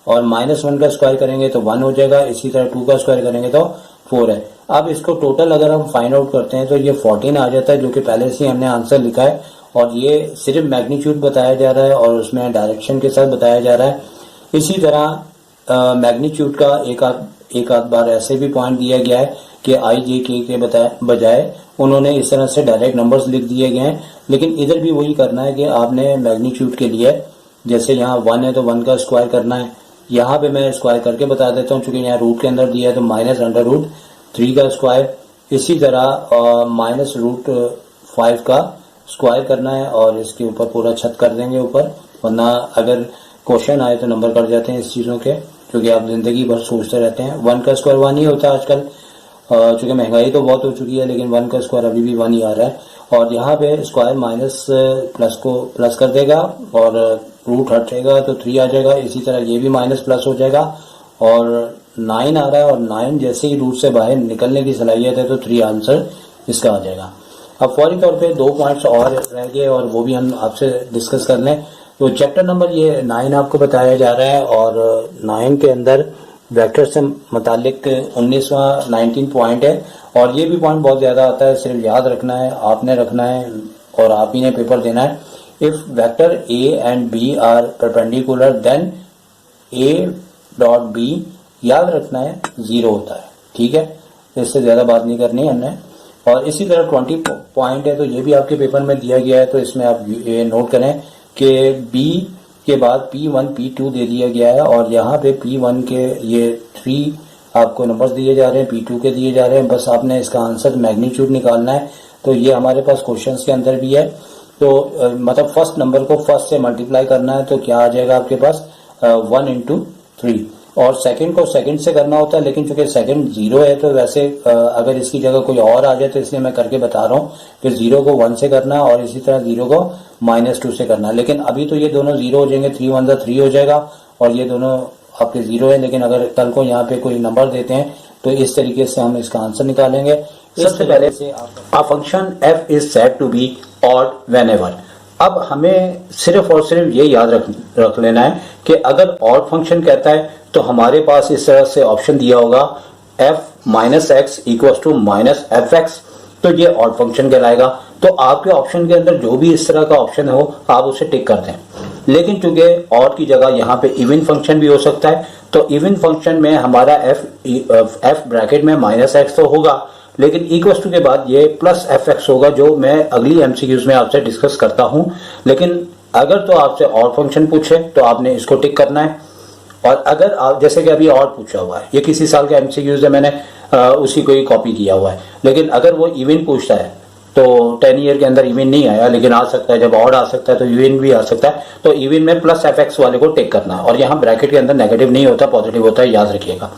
और -1 का स्क्वायर करेंगे तो 1 हो जाएगा, इसी तरह 2 का स्क्वायर करेंगे तो 4 है। अब इसको टोटल अगर हम फाइंड आउट करते हैं तो ये 14 आ जाता है, जो कि पहले से हमने आंसर लिखा है, और ये सिर्फ मैग्नीट्यूड बताया जा रहा है और उसमें डायरेक्शन के साथ बताया जा रहा है। इसी तरह मैग्नीट्यूड का एक आध बार ऐसे भी पॉइंट दिया गया है कि IJK के बजाय उन्होंने इस तरह से डायरेक्ट नंबर्स लिख दिए गए हैं, लेकिन इधर भी वही करना है कि आपने मैग्नीट्यूड के लिए जैसे यहाँ 1 है तो 1 का स्क्वायर करना है। यहाँ पे मैं स्क्वायर करके बता देता हूँ, चूंकि यहाँ रूट के अंदर दिया है तो -√3 का स्क्वायर, इसी तरह -√5 का स्क्वायर करना है, और इसके ऊपर पूरा छत कर देंगे ऊपर, वरना अगर क्वेश्चन आए तो नंबर कट जाते हैं इस चीज़ों के, क्योंकि आप जिंदगी भर सोचते रहते हैं। 1 का स्क्वायर 1 ही होता है आजकल, चूंकि महंगाई तो बहुत हो चुकी है, लेकिन 1 का स्क्वायर अभी भी 1 ही आ रहा है। और यहाँ पे स्क्वायर माइनस प्लस को प्लस कर देगा और रूट हटेगा तो 3 आ जाएगा, इसी तरह ये भी माइनस प्लस हो जाएगा, और 9 आ रहा है, और 9 जैसे ही रूट से बाहर निकलने की सलाहियत है तो 3 आंसर इसका आ जाएगा। अब फौरी तौर पे 2 पॉइंट्स और रह गए और वो भी हम आपसे डिस्कस कर लें। तो चैप्टर नंबर ये 9 आपको बताया जा रहा है, और 9 के अंदर वेक्टर से मुतालिक 19 पॉइंट है, और ये भी पॉइंट बहुत ज़्यादा आता है, सिर्फ याद रखना है, आपने रखना है और आप ही ने पेपर देना है। If vector A and B are perpendicular then A.B, याद रखना है 0 होता है, ठीक है, इससे ज़्यादा बात नहीं करनी है हमने। और इसी तरह 20 पॉइंट है, तो ये भी आपके पेपर में दिया गया है, तो इसमें आप ये नोट करें कि B के बाद P1 P2 दे दिया गया है, और यहाँ पे P1 के ये 3 आपको नंबर्स दिए जा रहे हैं, P2 के दिए जा रहे हैं, बस आपने इसका आंसर मैग्नीट्यूड निकालना है। तो ये हमारे पास क्वेश्चंस के अंदर भी है, तो मतलब फर्स्ट नंबर को फर्स्ट से मल्टीप्लाई करना है, तो क्या आ जाएगा आपके पास 1 × 3, और सेकंड को सेकंड से करना होता है, लेकिन चूंकि सेकंड 0 है तो वैसे अगर इसकी जगह कोई और आ जाए तो इसलिए मैं करके बता रहा हूँ कि 0 को 1 से करना है और इसी तरह 0 को -2 से करना है। लेकिन अभी तो ये दोनों 0 हो जाएंगे, 3 1 3 हो जाएगा, और ये दोनों आपके 0 है, लेकिन अगर कल को यहाँ पे कोई नंबर देते हैं तो इस तरीके से हम इसका आंसर निकालेंगे। सबसे पहले से a function f is said to be odd whenever। अब हमें सिर्फ और सिर्फ ये याद रख लेना है कि अगर ऑड फंक्शन कहता है तो हमारे पास इस तरह से ऑप्शन दिया होगा f - x = -fx, तो ये ऑड फंक्शन कहलाएगा। तो आपके ऑप्शन के अंदर जो भी इस तरह का ऑप्शन हो आप उसे टिक कर दें, लेकिन चूंकि ऑड की जगह यहाँ पे इवन फंक्शन भी हो सकता है, तो इवन फंक्शन में हमारा f ब्रैकेट में -x तो होगा, लेकिन इक्वल्स टू के बाद ये +fx होगा, जो मैं अगली MCQs में आपसे डिस्कस करता हूं। लेकिन अगर तो आपसे ऑड फंक्शन पूछे तो आपने इसको टिक करना है, और अगर आप जैसे कि अभी ऑड पूछा हुआ है, ये किसी साल के MCQs है, मैंने उसी को ही कॉपी किया हुआ है, लेकिन अगर वो इवन पूछता है तो 10 ईयर के अंदर इवन नहीं आया, लेकिन आ सकता है, जब ऑड आ सकता है तो इवन भी आ सकता है, तो इवन में +fx वाले को टिक करना है, और यहाँ ब्रैकेट के अंदर नेगेटिव नहीं होता, पॉजिटिव होता है, याद रखिएगा।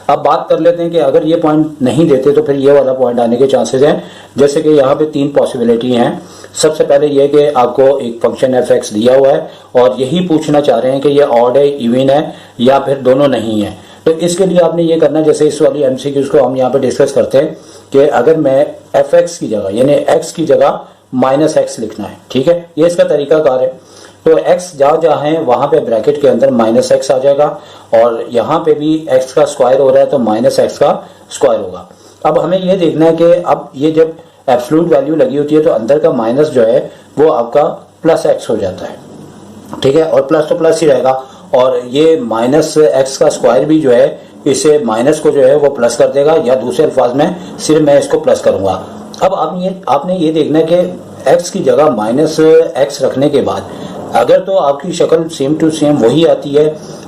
अब बात कर लेते हैं कि अगर ये पॉइंट नहीं देते तो फिर ये वाला पॉइंट आने के चांसेस हैं। जैसे कि यहाँ पे 3 पॉसिबिलिटी हैं। सबसे पहले ये कि आपको एक फंक्शन एफ एक्स दिया हुआ है और यही पूछना चाह रहे हैं कि ये ऑड है, इवन है या फिर दोनों नहीं है। तो इसके लिए आपने ये करना, जैसे इस वाली एमसीक्यूज को हम यहाँ पे डिस्कस करते हैं कि अगर मैं एफ एक्स की जगह यानी एक्स की जगह माइनस एक्स लिखना है, ठीक है, ये इसका तरीकाकार है। तो x जहाँ जहाँ है वहां पे ब्रैकेट के अंदर माइनस एक्स आ जाएगा और यहाँ पे भी x का स्क्वायर हो रहा है तो माइनस एक्स का स्क्वायर होगा। अब हमें ये देखना है कि अब ये जब एब्सोल्यूट वैल्यू लगी होती है तो अंदर का माइनस जो है वो आपका प्लस एक्स हो जाता है, ठीक है, और प्लस तो प्लस ही रहेगा और ये माइनस एक्स का स्क्वायर भी जो है इसे माइनस को जो है वो प्लस कर देगा, या दूसरे अल्फाज में सिर्फ मैं इसको प्लस करूंगा। अब आपने ये देखना है कि x की जगह माइनस एक्स रखने के बाद अगर तो आपकी शक्ल सेम टू सेम वही आती है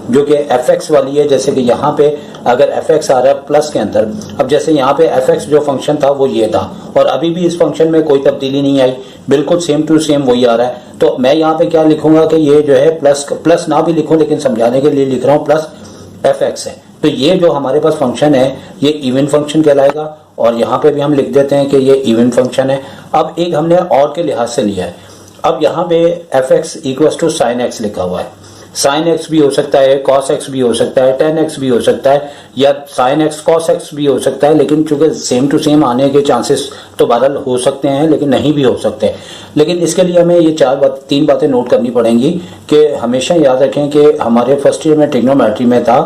जो कि एफ एक्स वाली है, जैसे कि यहाँ पे अगर एफ एक्स आ रहा है प्लस के अंदर, अब जैसे यहाँ पे एफ एक्स जो फंक्शन था वो ये था और अभी भी इस फंक्शन में कोई तब्दीली नहीं आई, बिल्कुल सेम टू सेम वही आ रहा है। तो मैं यहाँ पे क्या लिखूंगा कि ये जो है प्लस ना भी लिखूं लेकिन समझाने के लिए लिख रहा हूँ प्लस एफ एक्स है। तो ये जो हमारे पास फंक्शन है ये इवन फंक्शन कहलाएगा और यहाँ पे भी हम लिख देते हैं कि ये इवन फंक्शन है। अब एक हमने और के लिहाज से लिया है। अब यहाँ पे f x equal to sine x लिखा हुआ है। साइन एक्स भी हो सकता है, कॉस एक्स भी हो सकता है, टेन एक्स भी हो सकता है, या साइन एक्स कॉस एक्स भी हो सकता है, लेकिन चूंकि सेम टू सेम आने के चांसेस तो बदल हो सकते हैं लेकिन नहीं भी हो सकते। लेकिन इसके लिए हमें ये 3 बातें नोट करनी पड़ेंगी कि हमेशा याद रखें कि हमारे फर्स्ट ईयर में ट्रिग्नोमेट्री में था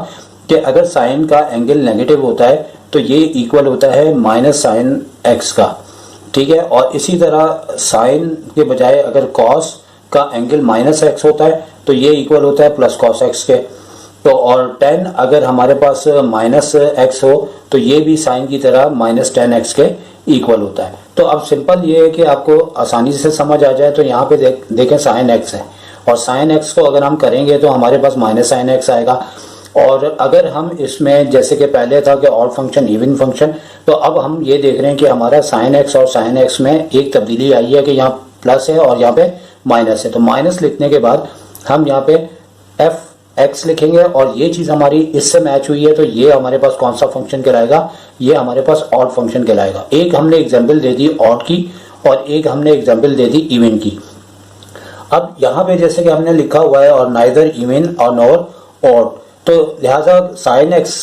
कि अगर साइन का एंगल नेगेटिव होता है तो ये इक्वल होता है माइनस साइन एक्स का, ठीक है, और इसी तरह साइन के बजाय अगर कॉस का एंगल माइनस एक्स होता है तो ये इक्वल होता है प्लस कॉस एक्स के। तो और टेन अगर हमारे पास माइनस एक्स हो तो ये भी साइन की तरह माइनस 10 एक्स के इक्वल होता है। तो अब सिंपल ये है कि आपको आसानी से समझ आ जाए तो यहाँ पे देखें साइन एक्स है और साइन एक्स को अगर हम करेंगे तो हमारे पास माइनस साइन एक्स आएगा। और अगर हम इसमें जैसे कि पहले था कि ऑड फंक्शन इवन फंक्शन, तो अब हम ये देख रहे हैं कि हमारा साइन एक्स और साइन एक्स में एक तब्दीली आई है कि यहाँ प्लस है और यहाँ पे माइनस है। तो माइनस लिखने के बाद हम यहाँ पे एफ एक्स लिखेंगे और ये चीज हमारी इससे मैच हुई है तो ये हमारे पास कौन सा फंक्शन कहलाएगा, ये हमारे पास ऑड फंक्शन कहलाएगा। एक हमने एग्जाम्पल दे दी ऑड की और एक हमने एग्जाम्पल दे दी इवन की। अब यहाँ पे जैसे कि हमने लिखा हुआ है और नाइदर इवन और नॉर ऑड, तो लिहाजा साइन एक्स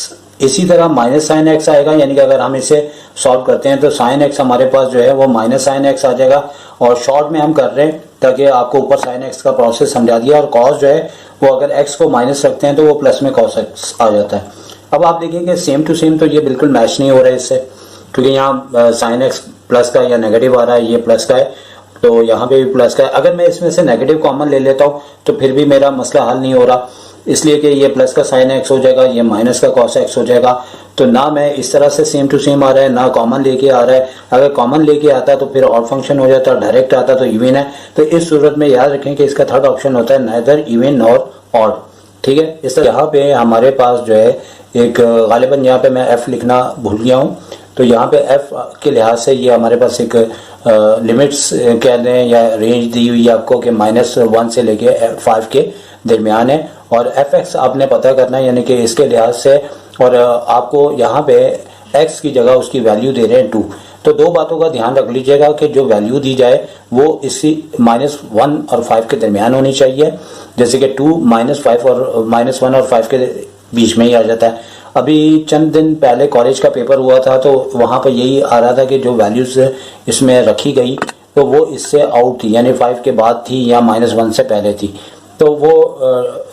इसी तरह माइनस साइन एक्स आएगा, यानी कि अगर हम इसे सॉल्व करते हैं तो साइन एक्स हमारे पास जो है वो माइनस साइन एक्स आ जाएगा। और शॉर्ट में हम कर रहे हैं ताकि आपको ऊपर साइन एक्स का प्रोसेस समझा दिया, और कॉस जो है वो अगर एक्स को माइनस रखते हैं तो वो प्लस में कॉस एक्स आ जाता है। अब आप देखेंगे सेम टू सेम तो ये बिल्कुल मैच नहीं हो रहा है इससे, क्योंकि यहाँ साइन एक्स प्लस का या नेगेटिव आ रहा है, ये प्लस का है तो यहाँ पे भी प्लस का है। अगर मैं इसमें से नेगेटिव कॉमन ले लेता हूँ तो फिर भी मेरा मसला हल नहीं हो रहा, इसलिए कि ये प्लस का साइन एक्स हो जाएगा, ये माइनस का कॉस एक्स हो जाएगा। तो ना मैं इस तरह से सेम टू सेम आ रहा है ना कॉमन लेके आ रहा है। अगर कॉमन लेके आता तो फिर ऑड फंक्शन हो जाता, डायरेक्ट आता तो इवन है। तो इस सूरत में याद रखें कि इसका थर्ड ऑप्शन होता है नाइदर इवन नॉर ऑड, ठीक है। इस तरह यहाँ पे हमारे पास जो है एक गालिबन यहाँ पे मैं एफ लिखना भूल गया हूँ, तो यहाँ पे एफ के लिहाज से ये हमारे पास एक लिमिट्स कह लें या रेंज दी हुई है आपको कि -1 से लेके 5 के दरमियान है, और एफ एक्स आपने पता करना है यानी कि इसके लिहाज से, और आपको यहाँ पे एक्स की जगह उसकी वैल्यू दे रहे हैं 2। तो 2 बातों का ध्यान रख लीजिएगा कि जो वैल्यू दी जाए वो इसी -1 और 5 के दरमियान होनी चाहिए, जैसे कि 2 -5 और -1 और 5 के बीच में ही आ जाता है। अभी चंद दिन पहले कॉलेज का पेपर हुआ था तो वहाँ पर यही आ रहा था कि जो वैल्यूज इसमें रखी गई तो वो इससे आउट थी, यानी 5 के बाद थी या -1 से पहले थी, तो वो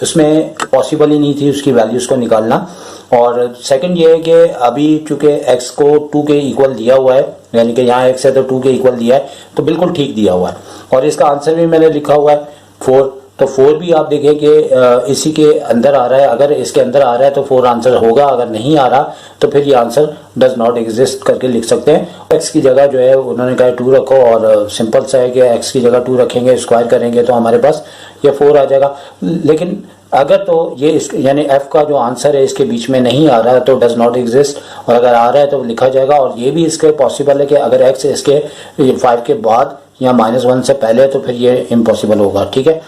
उसमें पॉसिबल ही नहीं थी उसकी वैल्यूज को निकालना। और सेकंड ये है कि अभी चूंकि x को 2 के इक्वल दिया हुआ है, यानी कि यहाँ x है तो 2 के इक्वल दिया है, तो बिल्कुल ठीक दिया हुआ है। और इसका आंसर भी मैंने लिखा हुआ है 4, तो 4 भी आप देखें कि इसी के अंदर आ रहा है। अगर इसके अंदर आ रहा है तो 4 आंसर होगा, अगर नहीं आ रहा तो फिर ये आंसर डज नॉट एग्जिस्ट करके लिख सकते हैं। x की जगह जो है उन्होंने कहा 2 रखो, और सिंपल सा है कि x की जगह 2 रखेंगे, स्क्वायर करेंगे तो हमारे पास ये 4 आ जाएगा। लेकिन अगर तो ये यानी f का जो आंसर है इसके बीच में नहीं आ रहा है तो डज नॉट एग्जिस्ट, और अगर आ रहा है तो लिखा जाएगा। और ये भी इसके पॉसिबल है कि अगर x इसके 5 के बाद या -1 से पहले तो फिर ये इम्पॉसिबल होगा, ठीक है।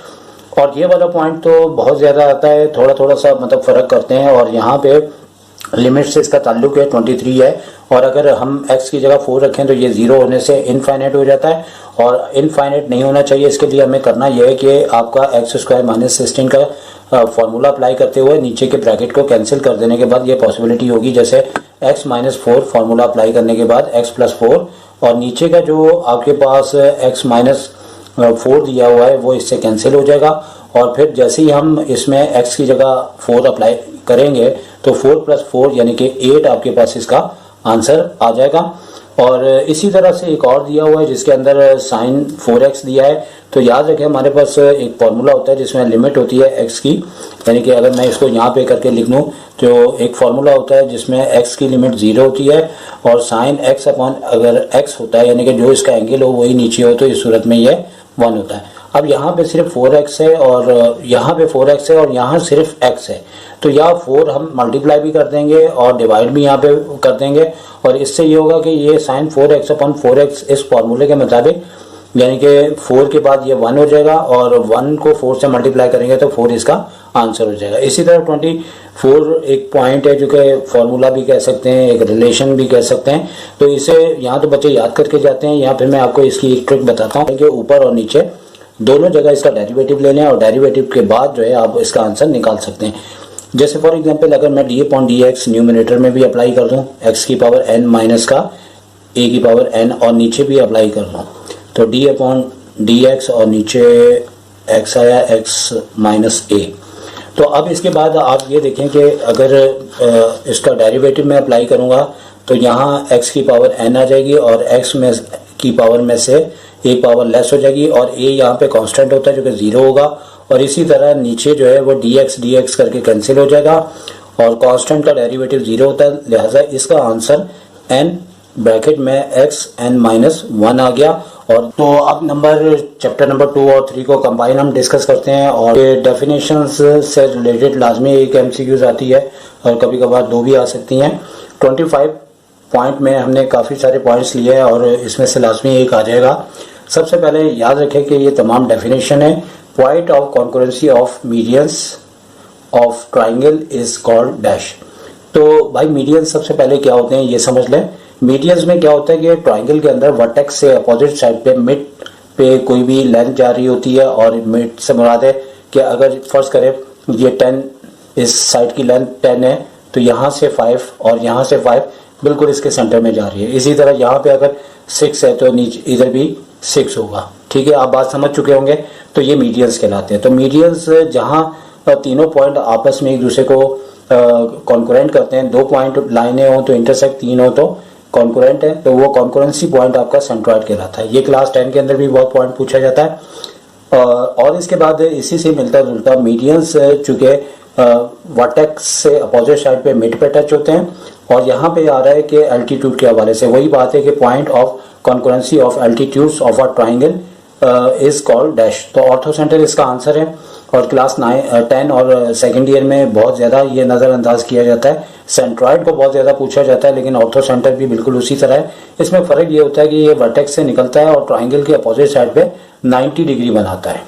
और ये वाला पॉइंट तो बहुत ज़्यादा आता है, थोड़ा थोड़ा सा मतलब फ़र्क करते हैं। और यहाँ पे लिमिट से इसका ताल्लुक है 23 है, और अगर हम x की जगह 4 रखें तो ये 0 होने से इनफाइनाइट हो जाता है, और इनफाइनाइट नहीं होना चाहिए। इसके लिए हमें करना यह है कि आपका x² माइनस 16 का फॉर्मूला अप्लाई करते हुए नीचे के ब्रैकेट को कैंसिल कर देने के बाद ये पॉसिबिलिटी होगी, जैसे x माइनस 4 फॉर्मूला अप्लाई करने के बाद x प्लस 4, और नीचे का जो आपके पास x माइनस 4 दिया हुआ है वो इससे कैंसिल हो जाएगा, और फिर जैसे ही हम इसमें x की जगह 4 अप्लाई करेंगे तो 4 प्लस 4 यानी कि 8 आपके पास इसका आंसर आ जाएगा। और इसी तरह से एक और दिया हुआ है जिसके अंदर साइन 4x दिया है। तो याद रखें हमारे पास एक फॉर्मूला होता है जिसमें लिमिट होती है x की, यानी कि अगर मैं इसको यहाँ पे करके लिख लूँ तो एक फॉर्मूला होता है जिसमें x की लिमिट 0 होती है, और साइन x अपॉन अगर x होता है यानी कि जो इसका एंगल हो वही नीचे हो तो इस सूरत में ये 1 होता है। अब यहाँ पे सिर्फ 4x है और यहाँ पे 4x है और यहाँ सिर्फ x है, तो यहाँ 4 हम मल्टीप्लाई भी कर देंगे और डिवाइड भी यहाँ पे कर देंगे, और इससे ये होगा कि ये साइन 4x अपॉन 4x इस फॉर्मूले के मुताबिक यानी कि 4 के बाद ये 1 हो जाएगा, और 1 को 4 से मल्टीप्लाई करेंगे तो 4 इसका आंसर हो जाएगा। इसी तरह 24 एक पॉइंट है जो कि फॉर्मूला भी कह सकते हैं, एक रिलेशन भी कह सकते हैं। तो इसे यहाँ तो बच्चे याद करके जाते हैं, यहाँ पे मैं आपको इसकी एक ट्रिक बताता हूँ कि ऊपर और नीचे दोनों जगह इसका डेरिवेटिव ले लें और डेरिवेटिव के बाद जो है आप इसका आंसर निकाल सकते हैं। जैसे फॉर एग्जांपल अगर मैं d अपॉन dx न्यूमिनेटर में भी अप्लाई कर दूं, x की पावर n माइनस का a की पावर n, और नीचे भी अप्लाई कर दूं तो d अपॉन dx और नीचे x आया x माइनस a। तो अब इसके बाद आप ये देखें कि अगर इसका डेरिवेटिव में अप्लाई करूंगा तो यहाँ x की पावर n आ जाएगी और x में की पावर में से a पावर लेस हो जाएगी, और a यहाँ पे कांस्टेंट होता है जो कि 0 होगा, और इसी तरह नीचे जो है वो dx करके कैंसिल हो जाएगा, और कांस्टेंट का डेरिवेटिव 0 होता है, लिहाजा इसका आंसर n ब्रैकेट में x n माइनस 1 आ गया। और तो अब चैप्टर नंबर 2 और 3 को कंबाइन हम डिस्कस करते हैं, और डेफिनेशंस से रिलेटेड लाजमी एक MCQs आती है और कभी कभार 2 भी आ सकती हैं। 25 पॉइंट में हमने काफ़ी सारे पॉइंट्स लिए हैं और इसमें से लाजमी एक आ जाएगा। सबसे पहले याद रखें कि ये तमाम डेफिनेशन है। Point of concurrency of medians of triangle is called dash. तो भाई मीडियंस सबसे पहले क्या होते हैं ये समझ लें। मीडियंस में क्या होता है कि ट्राइंगल के अंदर वर्टेक्स से अपोजिट साइड पे मिड पे कोई भी लेंथ जा रही होती है, और मिड से मुराद है कि अगर फर्ज करें ये 10 इस साइड की लेंथ 10 है तो यहाँ से 5 और यहाँ से 5 बिल्कुल इसके सेंटर में जा रही है। इसी तरह यहाँ पे अगर 6 है तो नीचे इधर भी 6 होगा। ठीक है, आप बात समझ चुके होंगे। तो ये मीडियंस कहलाते हैं। तो मीडियंस जहाँ तीनों पॉइंट आपस में एक दूसरे को कॉन्कुरेंट करते हैं, 2 पॉइंट लाइनें हो तो इंटरसेक्ट, 3 हो तो कॉन्कुरेंट है, तो वो कॉन्कुरेंसी पॉइंट आपका सेंट्रॉइड कहलाता है। ये क्लास 10 के अंदर भी बहुत पॉइंट पूछा जाता है। और इसके बाद इसी से मिलता जुलता मीडियंस चूंकि वर्टेक्स से अपोजिट साइड पे मिड पे टच होते हैं, और यहाँ पे आ रहा है कि एल्टीट्यूड के हवाले से वही बात है कि point of concurrency of altitudes of a triangle is called dash. तो ऑर्थो सेंटर इसका आंसर है, और क्लास 10 और सेकेंड ईयर में बहुत ज़्यादा ये नज़रअंदाज किया जाता है। सेंट्रॉइड को बहुत ज़्यादा पूछा जाता है, लेकिन ऑर्थो सेंटर भी बिल्कुल उसी तरह है। इसमें फ़र्क ये होता है कि ये वर्टेक्स से निकलता है और ट्राइंगल के अपोजिट साइड पे 90 डिग्री बनाता है,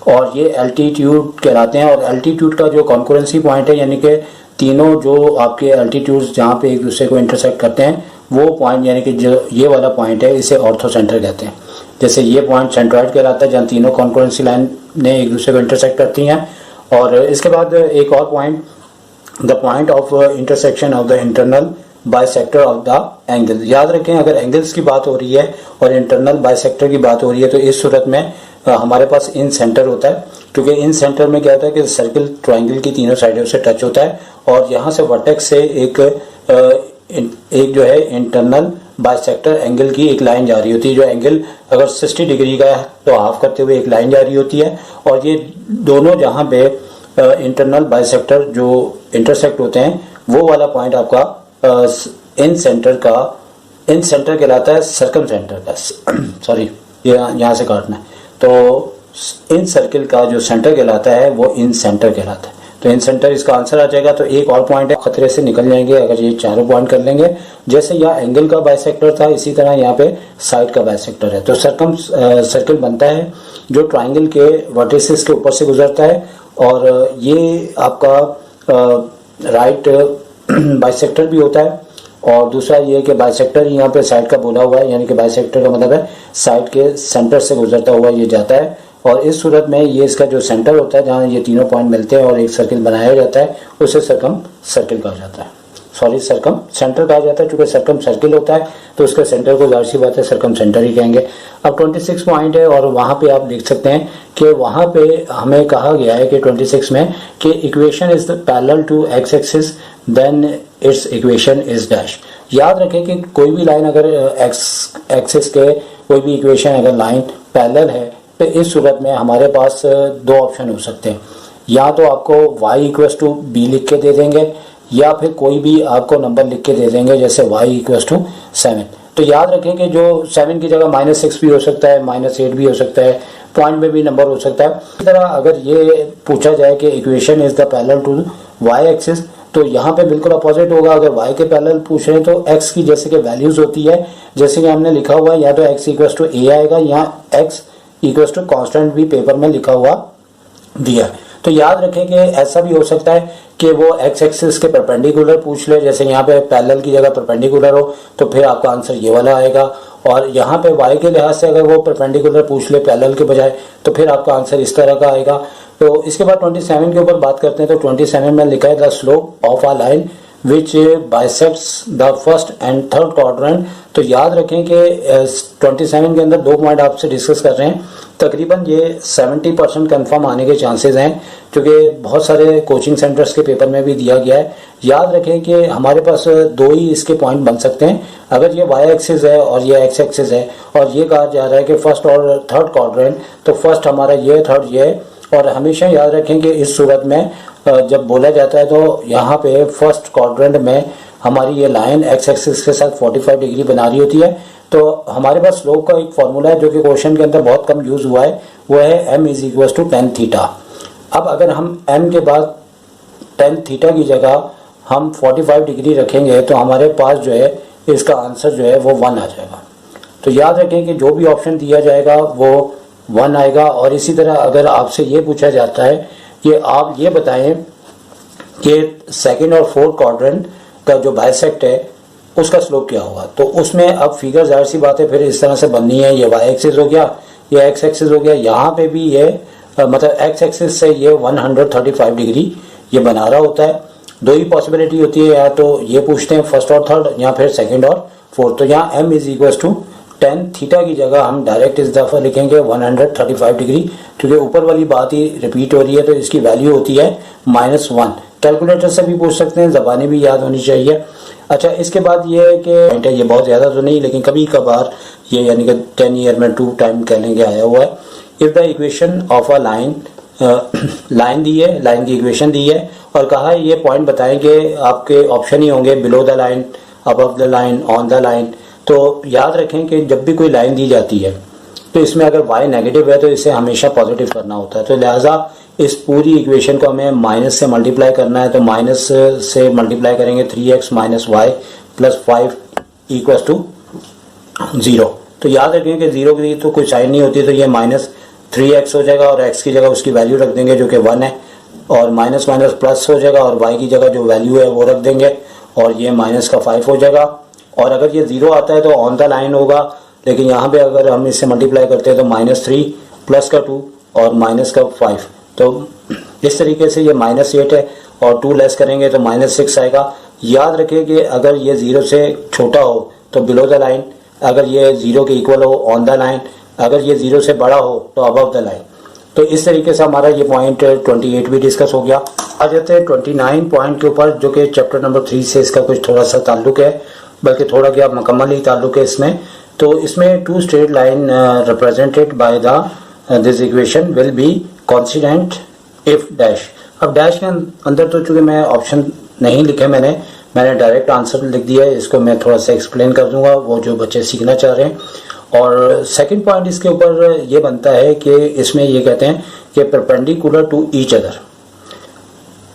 और ये एल्टीट्यूड कहलाते हैं। और एल्टीट्यूड का जो कॉन्करेंसी पॉइंट है यानी कि तीनों जो आपके एल्टीट्यूड्स जहाँ पे एक दूसरे को इंटरसेक्ट करते हैं वो पॉइंट यानी कि जो ये वाला पॉइंट है इसे ऑर्थो सेंटर कहते हैं। जैसे ये पॉइंट सेंट्रॉइड कहलाता है जहाँ तीनों कॉन्करेंसी लाइन ने एक दूसरे को इंटरसेक्ट करती हैं। और इसके बाद एक और point, the point of intersection of the internal bisector of the angle. याद रखें अगर एंगल्स की बात हो रही है और इंटरनल बाइसेक्टर की बात हो रही है तो इस सूरत में हमारे पास इन सेंटर होता है, क्योंकि इन सेंटर में क्या होता है कि सर्किल ट्राइंगल की तीनों साइडों से टच होता है, और यहाँ से वर्टेक्स से एक जो है इंटरनल बाइसेक्टर एंगल की एक लाइन जा रही होती है। जो एंगल अगर 60 डिग्री का है तो हाफ करते हुए एक लाइन जा रही होती है, और ये दोनों जहाँ पे इंटरनल बाइसेक्टर जो इंटरसेक्ट होते हैं वो वाला पॉइंट आपका इन सेंटर कहलाता है, सर्कम सेंटर का सॉरी ये यहाँ से काटना है। तो इन सर्किल का जो सेंटर कहलाता है वो इन सेंटर कहलाता है। तो इन सेंटर इसका आंसर आ जाएगा। तो एक और पॉइंट है, खतरे से निकल जाएंगे अगर ये चारों पॉइंट कर लेंगे। जैसे यहाँ एंगल का बाइसेक्टर था इसी तरह यहाँ पे साइड का बाइसेक्टर है। तो सर्किल बनता है जो ट्राइंगल के वर्टिसेस के ऊपर से गुजरता है, और ये आपका राइट बाइसेक्टर भी होता है, और दूसरा ये कि बाइसेक्टर यहाँ पे साइड का बोला हुआ है, यानी कि बाइसेक्टर का मतलब है साइड के सेंटर से गुजरता हुआ ये जाता है, और इस सूरत में ये इसका जो सेंटर होता है जहाँ ये तीनों पॉइंट मिलते हैं और एक सर्किल बनाया जाता है, उसे सर्कम सर्किल कहा जाता है, सॉरी सर्कम सेंटर कहा जाता है। चूंकि सर्कम सर्किल होता है तो उसके सेंटर को जाहिर सी बात है सर्कम सेंटर ही कहेंगे। अब 26 पॉइंट है, और वहाँ पे आप देख सकते हैं कि वहाँ पे हमें कहा गया है कि 26 में कि equation is parallel to x axis then it's equation is dash. याद रखें कि कोई भी लाइन अगर एक्स एक्सिस के कोई भी इक्वेशन अगर लाइन पैरेलल है तो इस सूरत में हमारे पास दो ऑप्शन हो सकते हैं, या तो आपको y इक्वल्स टू बी लिख के दे देंगे, या फिर कोई भी आपको नंबर लिख के दे देंगे जैसे y इक्वल्स टू 7। तो याद रखें कि जो 7 की जगह -6 भी हो सकता है, -8 भी हो सकता है, पॉइंट में भी नंबर हो सकता है। इसी तरह अगर ये पूछा जाए कि equation is the parallel to y axis, तो यहाँ पे बिल्कुल अपोजिट होगा। अगर y के पैरेलल पूछ रहे हैं तो x की जैसे कि वैल्यूज होती है, जैसे कि हमने लिखा हुआ है, या तो x इक्वल्स टू a आएगा, या x इक्वल्स टू कॉन्स्टेंट भी पेपर में लिखा हुआ दिया है। तो याद रखें कि ऐसा भी हो सकता है कि वो x एक्सिस के परपेंडिकुलर पूछ ले, जैसे यहाँ पे पैरेलल की जगह परपेंडिकुलर हो तो फिर आपका आंसर ये वाला आएगा, और यहाँ पे y के लिहाज से अगर वो परपेंडिकुलर पूछ ले पैरेलल के बजाय तो फिर आपका आंसर इस तरह का आएगा। तो इसके बाद 27 के ऊपर बात करते हैं। तो 27 में लिखा है the slope of a line which bisects the first and third quadrant. तो याद रखें कि 27 के अंदर दो पॉइंट आपसे डिस्कस कर रहे हैं, तकरीबन ये 70% कन्फर्म आने के चांसेस हैं, क्योंकि बहुत सारे कोचिंग सेंटर्स के पेपर में भी दिया गया है। याद रखें कि हमारे पास दो ही इसके पॉइंट बन सकते हैं, अगर ये y एक्सिस है और ये x एक्सिस है, और ये कहा जा रहा है कि फर्स्ट और थर्ड क्वाड्रेंट, तो फर्स्ट हमारा ये, थर्ड ये। और हमेशा याद रखें कि इस सूरत में जब बोला जाता है तो यहाँ पे फर्स्ट क्वाड्रेंट में हमारी ये लाइन x एक्सिस के साथ 45 डिग्री बना रही होती है। तो हमारे पास स्लोप का एक फॉर्मूला है जो कि क्वेश्चन के अंदर बहुत कम यूज हुआ है, वो है m is equal to tan theta. अब अगर हम m के बाद tan थीटा की जगह हम 45 डिग्री रखेंगे तो हमारे पास जो है इसका आंसर जो है वो 1 आ जाएगा। तो याद रखें कि जो भी ऑप्शन दिया जाएगा वो 1 आएगा। और इसी तरह अगर आपसे ये पूछा जाता है कि आप ये बताएं कि सेकंड और फोर्थ क्वाड्रेंट का जो बाइसेक्ट है उसका स्लोप क्या होगा, तो उसमें अब फिगर जाहिर सी बात है फिर इस तरह से बननी है। ये y एक्सिस हो गया, ये x एक्सिस हो गया, यहाँ पे भी ये मतलब x एक्सिस से ये 135 डिग्री ये बना रहा होता है। दो ही पॉसिबिलिटी होती है, या तो ये पूछते हैं फर्स्ट और थर्ड, या फिर सेकंड और फोर्थ। तो यहाँ m is equal to tan theta की जगह हम डायरेक्ट इस दफा लिखेंगे 135 डिग्री, क्योंकि ऊपर वाली बात ही रिपीट हो रही है तो इसकी वैल्यू होती है -1। कैलकुलेटर से भी पूछ सकते हैं, ज़बानी भी याद होनी चाहिए। अच्छा, इसके बाद ये है कि ये बहुत ज़्यादा तो नहीं, लेकिन कभी कभार ये यानी कि 10 ईयर में 2 टाइम कह लेंगे आया हुआ है। If the equation of a line, line दी है, लाइन की इक्वेशन दी है और कहा है ये पॉइंट बताएं कि आपके ऑप्शन ही होंगे below the line, above the line, on the line. तो याद रखें कि जब भी कोई लाइन दी जाती है तो इसमें अगर y नेगेटिव है तो इसे हमेशा पॉजिटिव करना होता है। तो लिहाजा इस पूरी इक्वेशन को हमें माइनस से मल्टीप्लाई करना है, तो माइनस से मल्टीप्लाई करेंगे 3x minus y plus 5 equals to 0। तो याद रखें कि 0 की तो कोई साइन नहीं होती, तो ये माइनस 3x हो जाएगा और x की जगह उसकी वैल्यू रख देंगे जो कि 1 है, और माइनस माइनस प्लस हो जाएगा और y की जगह जो वैल्यू है वो रख देंगे और ये माइनस का 5 हो जाएगा। और अगर ये 0 आता है तो ऑन द लाइन होगा, लेकिन यहाँ पे अगर हम इससे मल्टीप्लाई करते हैं तो -3 प्लस का 2 और माइनस का 5। तो इस तरीके से ये -8 है और 2 लेस करेंगे तो -6 आएगा। याद रखें कि अगर ये 0 से छोटा हो तो बिलो द लाइन, अगर ये 0 के इक्वल हो ऑन द लाइन, अगर ये 0 से बड़ा हो तो अबव द लाइन। तो इस तरीके से हमारा ये पॉइंट 28 भी डिस्कस हो गया। आ जाते हैं 29 पॉइंट के ऊपर, जो कि चैप्टर नंबर 3 से इसका कुछ थोड़ा सा ताल्लुक है, बल्कि थोड़ा क्या मुकम्मल ही ताल्लुक है इसमें। तो इसमें 2 straight line represented by the this equation will be coincident if dash. अब डैश के अंदर तो चूंकि मैं ऑप्शन नहीं लिखे, मैंने डायरेक्ट आंसर लिख दिया है, इसको मैं थोड़ा सा एक्सप्लेन कर दूंगा वो जो बच्चे सीखना चाह रहे हैं। और सेकंड पॉइंट इसके ऊपर ये बनता है कि इसमें ये कहते हैं कि परपेंडिकुलर टू ईच अदर।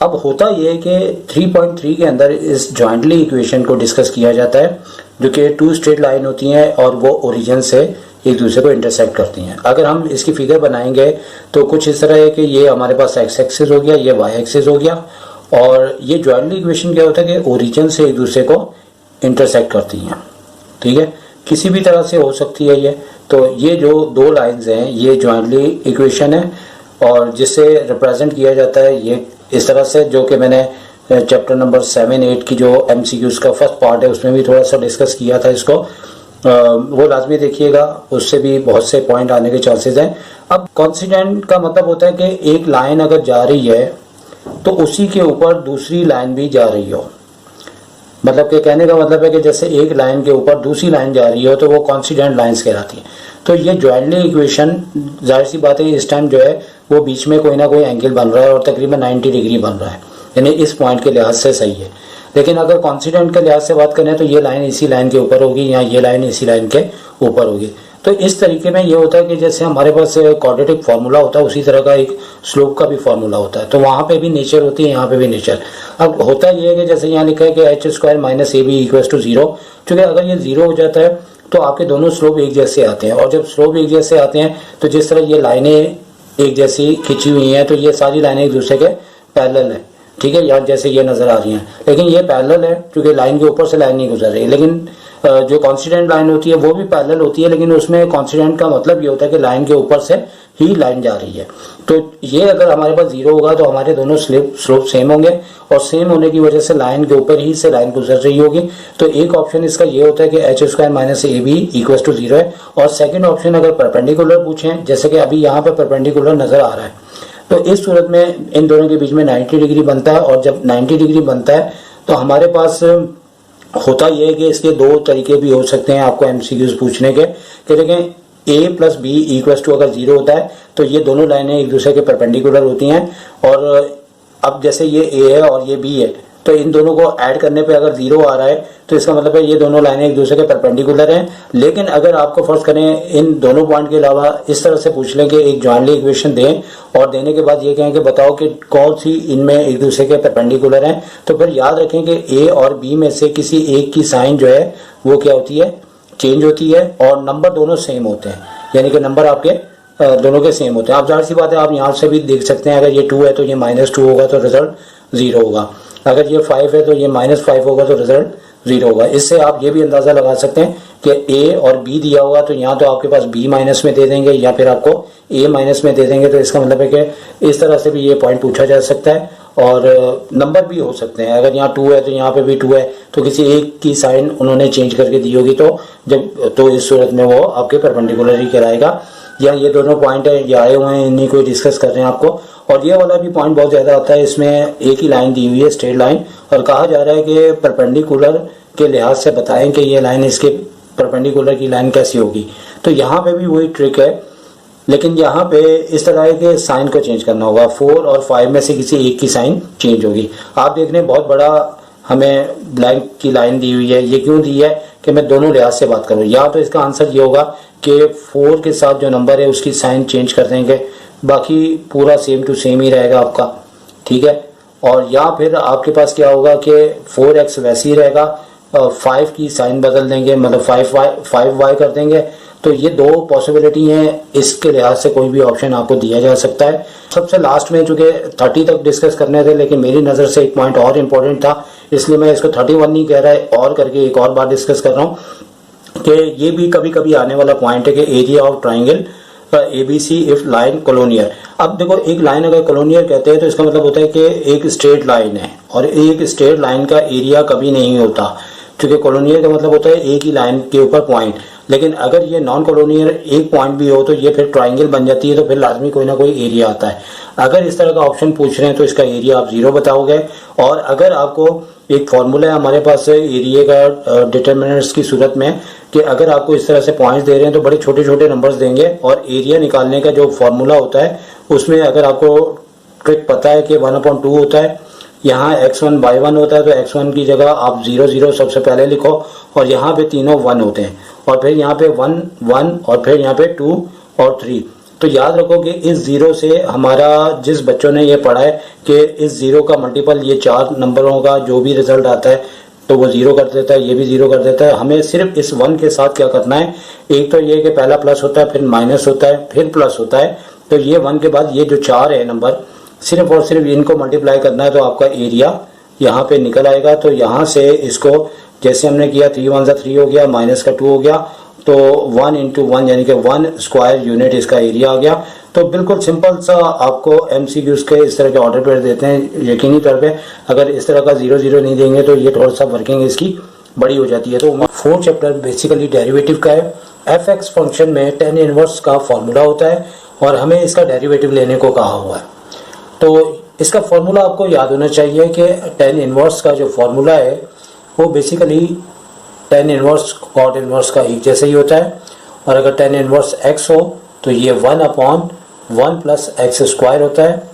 अब होता यह है कि 3.3 के अंदर इस जॉइंटली इक्वेशन को डिस्कस किया जाता है, जो कि 2 स्ट्रेट लाइन होती हैं और वो ओरिजिन से एक दूसरे को इंटरसेक्ट करती हैं। अगर हम इसकी फिगर बनाएंगे तो कुछ इस तरह है कि ये हमारे पास x एक्सिस हो गया, ये y एक्सिस हो गया, और ये ज्वाइंटली इक्वेशन क्या होता है कि ओरिजिन से एक दूसरे को इंटरसेक्ट करती हैं, ठीक है, किसी भी तरह से हो सकती है ये। तो ये जो दो लाइंस हैं ये ज्वाइंटली इक्वेशन है और जिसे रिप्रेजेंट किया जाता है ये इस तरह से, जो कि मैंने चैप्टर नंबर 7-8 की जो MCQs का फर्स्ट पार्ट है उसमें भी थोड़ा सा डिस्कस किया था इसको, वो लाजमी देखिएगा, उससे भी बहुत से पॉइंट आने के चांसेस हैं। अब कॉन्सिडेंट का मतलब होता है कि एक लाइन अगर जा रही है तो उसी के ऊपर दूसरी लाइन भी जा रही हो, मतलब कि कहने का मतलब है कि जैसे एक लाइन के ऊपर दूसरी लाइन जा रही हो तो वो कॉन्सिडेंट लाइंस कहलाती हैं। तो ये ज्वाइंटली इक्वेशन जाहिर सी बात है इस टाइम जो है वो बीच में कोई ना कोई एंगल बन रहा है और तकरीबन 90 डिग्री बन रहा है, यानी इस पॉइंट के लिहाज से सही है। लेकिन अगर कॉन्सिडेंट के लिहाज से बात करें तो ये लाइन इसी लाइन के ऊपर होगी या ये लाइन इसी लाइन के ऊपर होगी। तो इस तरीके में ये होता है कि जैसे हमारे पास क्वाड्रेटिक फार्मूला होता है उसी तरह का एक स्लोप का भी फार्मूला होता है, तो वहां पे भी नेचर होती है, यहाँ पे भी नेचर। अब होता ये है कि जैसे यहाँ लिखा है कि h² - AB = 0, क्योंकि अगर ये 0 हो जाता है तो आपके दोनों स्लोप एक जैसे आते हैं, और जब स्लोप एक जैसे आते हैं तो जिस तरह ये लाइनें एक जैसी खिंची हुई हैं तो ये सारी लाइनें एक दूसरे के पैरेलल है, ठीक है, यहाँ जैसे ये नजर आ रही हैं, लेकिन ये पैरेलल है क्योंकि लाइन के ऊपर से लाइन नहीं गुजर रही है। लेकिन जो कॉन्सिडेंट लाइन होती है वो भी पैरेलल होती है, लेकिन उसमें कॉन्सिडेंट का मतलब ये होता है कि लाइन के ऊपर से ही लाइन जा रही है। तो ये अगर हमारे पास 0 होगा तो हमारे दोनों स्लोप सेम होंगे, और सेम होने की वजह से लाइन के ऊपर ही से लाइन गुजर रही होगी। तो एक ऑप्शन इसका ये होता है कि h² - AB = 0 है। और सेकंड ऑप्शन अगर परपेंडिकुलर पूछें, जैसे कि अभी यहाँ पे परपेंडिकुलर नजर आ रहा है, तो इस सूरत में इन दोनों के बीच में 90 डिग्री बनता है, और जब 90 डिग्री बनता है तो हमारे पास होता यह है कि इसके दो तरीके भी हो सकते हैं आपको MCQs पूछने के, कि देखें A + B = अगर 0 होता है तो ये दोनों लाइनें एक दूसरे के परपेंडिकुलर होती हैं, और अब जैसे ये A है और ये B है तो इन दोनों को ऐड करने पे अगर 0 आ रहा है तो इसका मतलब है ये दोनों लाइनें एक दूसरे के परपेंडिकुलर हैं। लेकिन अगर आपको फर्ज करें इन दोनों पॉइंट के अलावा इस तरह से पूछ लें कि एक ज्वाइंटली इक्वेशन दें और देने के बाद ये कहें कि बताओ कि कौन सी इनमें एक दूसरे के परपेंडिकुलर हैं, तो फिर याद रखें कि A और B में से किसी एक की साइन जो है वो क्या होती है, चेंज होती है, और नंबर दोनों सेम होते हैं, यानी कि नंबर आपके दोनों के सेम होते हैं। आप जाहिर सी बात है आप यहाँ से भी देख सकते हैं, अगर ये 2 है तो ये -2 होगा तो रिजल्ट 0 होगा, अगर ये 5 है तो ये -5 होगा तो रिजल्ट 0 होगा। इससे आप ये भी अंदाजा लगा सकते हैं कि A और B दिया होगा तो यहाँ तो आपके पास B माइनस में दे देंगे या फिर आपको A माइनस में दे देंगे, तो इसका मतलब है कि इस तरह से भी ये पॉइंट पूछा जा सकता है। और नंबर भी हो सकते हैं, अगर यहाँ 2 है तो यहाँ पे भी 2 है, तो किसी एक की साइन उन्होंने चेंज करके दी होगी तो इस सूरत में वो आपके परपेंडिकुलर ही कहलाएगा। या ये दोनों पॉइंट है ये आए हुए हैं, इन्हीं को डिस्कस कर रहे हैं आपको। और ये वाला भी पॉइंट बहुत ज्यादा आता है, इसमें एक ही लाइन दी हुई है स्ट्रेट लाइन, और कहा जा रहा है कि परपेंडिकुलर के लिहाज से बताएं कि ये लाइन इसके परपेंडिकुलर की लाइन कैसी होगी। तो यहाँ पे भी वही ट्रिक है, लेकिन यहाँ पे इस तरह है कि साइन को चेंज करना होगा, 4 और 5 में से किसी एक की साइन चेंज होगी। आप देख रहे हैं बहुत बड़ा हमें ब्लैंक की लाइन दी हुई है, ये क्यों दी है कि मैं दोनों लिहाज से बात करूँ। या तो इसका आंसर ये होगा कि 4 के साथ जो नंबर है उसकी साइन चेंज कर देंगे, बाकी पूरा सेम टू सेम ही रहेगा आपका, ठीक है। और या फिर आपके पास क्या होगा कि 4x वैसे ही रहेगा, 5 की साइन बदल देंगे, मतलब 5y कर देंगे। तो ये दो पॉसिबिलिटी हैं, इसके लिहाज से कोई भी ऑप्शन आपको दिया जा सकता है। सबसे लास्ट में चूंकि 30 तक डिस्कस करने थे, लेकिन मेरी नज़र से एक पॉइंट और इम्पोर्टेंट था, इसलिए मैं इसको 31 नहीं कह रहा है और करके एक और बार डिस्कस कर रहा हूँ कि ये भी कभी कभी आने वाला पॉइंट है कि area of triangle ABC if line collinear. अब देखो एक लाइन अगर कोलोनियर कहते हैं तो इसका मतलब होता है कि एक स्ट्रेट लाइन है, और एक स्ट्रेट लाइन का एरिया कभी नहीं होता, क्योंकि कोलोनियर का मतलब होता है एक ही लाइन के ऊपर पॉइंट। लेकिन अगर ये नॉन कोलोनियर एक पॉइंट भी हो तो ये फिर ट्राइंगल बन जाती है, तो फिर लाजमी कोई ना कोई एरिया आता है। अगर इस तरह का ऑप्शन पूछ रहे हैं तो इसका एरिया आप 0 बताओगे। और अगर आपको एक फॉर्मूला है हमारे पास एरिया का डिटर्मिनेंट्स की सूरत में, कि अगर आपको इस तरह से पॉइंट्स दे रहे हैं तो बड़े छोटे छोटे नंबर्स देंगे, और एरिया निकालने का जो फॉर्मूला होता है उसमें अगर आपको ट्रिक पता है कि 1/2 होता है, यहाँ x1 y1 होता है, तो x1 की जगह आप 0 0 सबसे पहले लिखो, और यहाँ पे तीनों 1 होते हैं, और फिर यहाँ पे 1 1 और फिर यहाँ पे 2 और 3। तो याद रखो कि इस 0 से हमारा जिस बच्चों ने ये पढ़ा है कि इस 0 का मल्टीपल ये 4 नंबरों का जो भी रिजल्ट आता है तो वो 0 कर देता है, ये भी 0 कर देता है। हमें सिर्फ इस 1 के साथ क्या करना है, एक तो ये कि पहला प्लस होता है, फिर माइनस होता है, फिर प्लस होता है। तो ये 1 के बाद ये जो 4 है नंबर, सिर्फ और सिर्फ इनको मल्टीप्लाई करना है तो आपका एरिया यहाँ पे निकल आएगा। तो यहाँ से इसको जैसे हमने किया 3 1 3 हो गया, माइनस का 2 हो गया, तो 1 इंटू 1 यानी कि 1 स्क्वायर यूनिट इसका एरिया आ गया। तो बिल्कुल सिंपल सा आपको एमसीक्यूज के इस तरह के ऑर्डर पेड़ देते हैं। यकीनी तौर पे अगर इस तरह का 0 0 नहीं देंगे तो ये थोड़ा सा वर्किंग इसकी बड़ी हो जाती है। तो 4th चैप्टर बेसिकली डेरिवेटिव का है। एफ एक्स फंक्शन में tan इनवर्स का फॉर्मूला होता है और हमें इसका डेरिवेटिव लेने को कहा हुआ है। तो इसका फॉर्मूला आपको याद होना चाहिए कि tan इनवर्स का जो फॉर्मूला है वो basically tan inverse cot inverse का एक जैसा ही होता है। और अगर tan इनवर्स x हो तो ये 1/1 प्लस एक्स स्क्वायर होता है।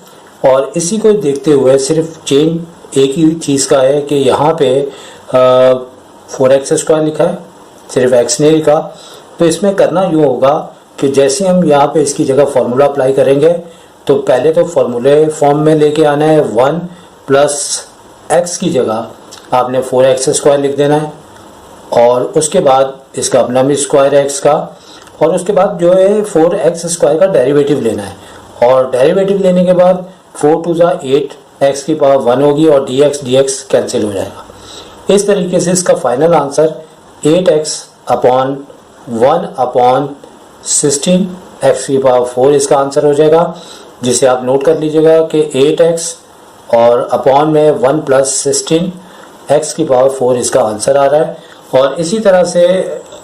और इसी को देखते हुए सिर्फ चेंज एक ही चीज़ का है कि यहाँ पे 4x स्क्वायर लिखा है, सिर्फ x नहीं लिखा। तो इसमें करना यूँ होगा कि जैसे हम यहाँ पे इसकी जगह फार्मूला अप्लाई करेंगे तो पहले तो फार्मूले फॉर्म में लेके आना है। 1 प्लस एक्स की जगह आपने 4x स्क्वायर लिख देना है और उसके बाद इसका अपना भी स्क्वायर एक्स का, और उसके बाद जो है 4x स्क्वायर का डेरिवेटिव लेना है। और डेरिवेटिव लेने के बाद 4 2 8 x की पावर 1 होगी और dx कैंसिल हो जाएगा। इस तरीके से इसका final answer 8x upon 1/16 x की पावर 4 इसका आंसर हो जाएगा, जिसे आप नोट कर लीजिएगा कि 8x और अपॉन में 1 प्लस 16 x की पावर 4 इसका आंसर आ रहा है। और इसी तरह से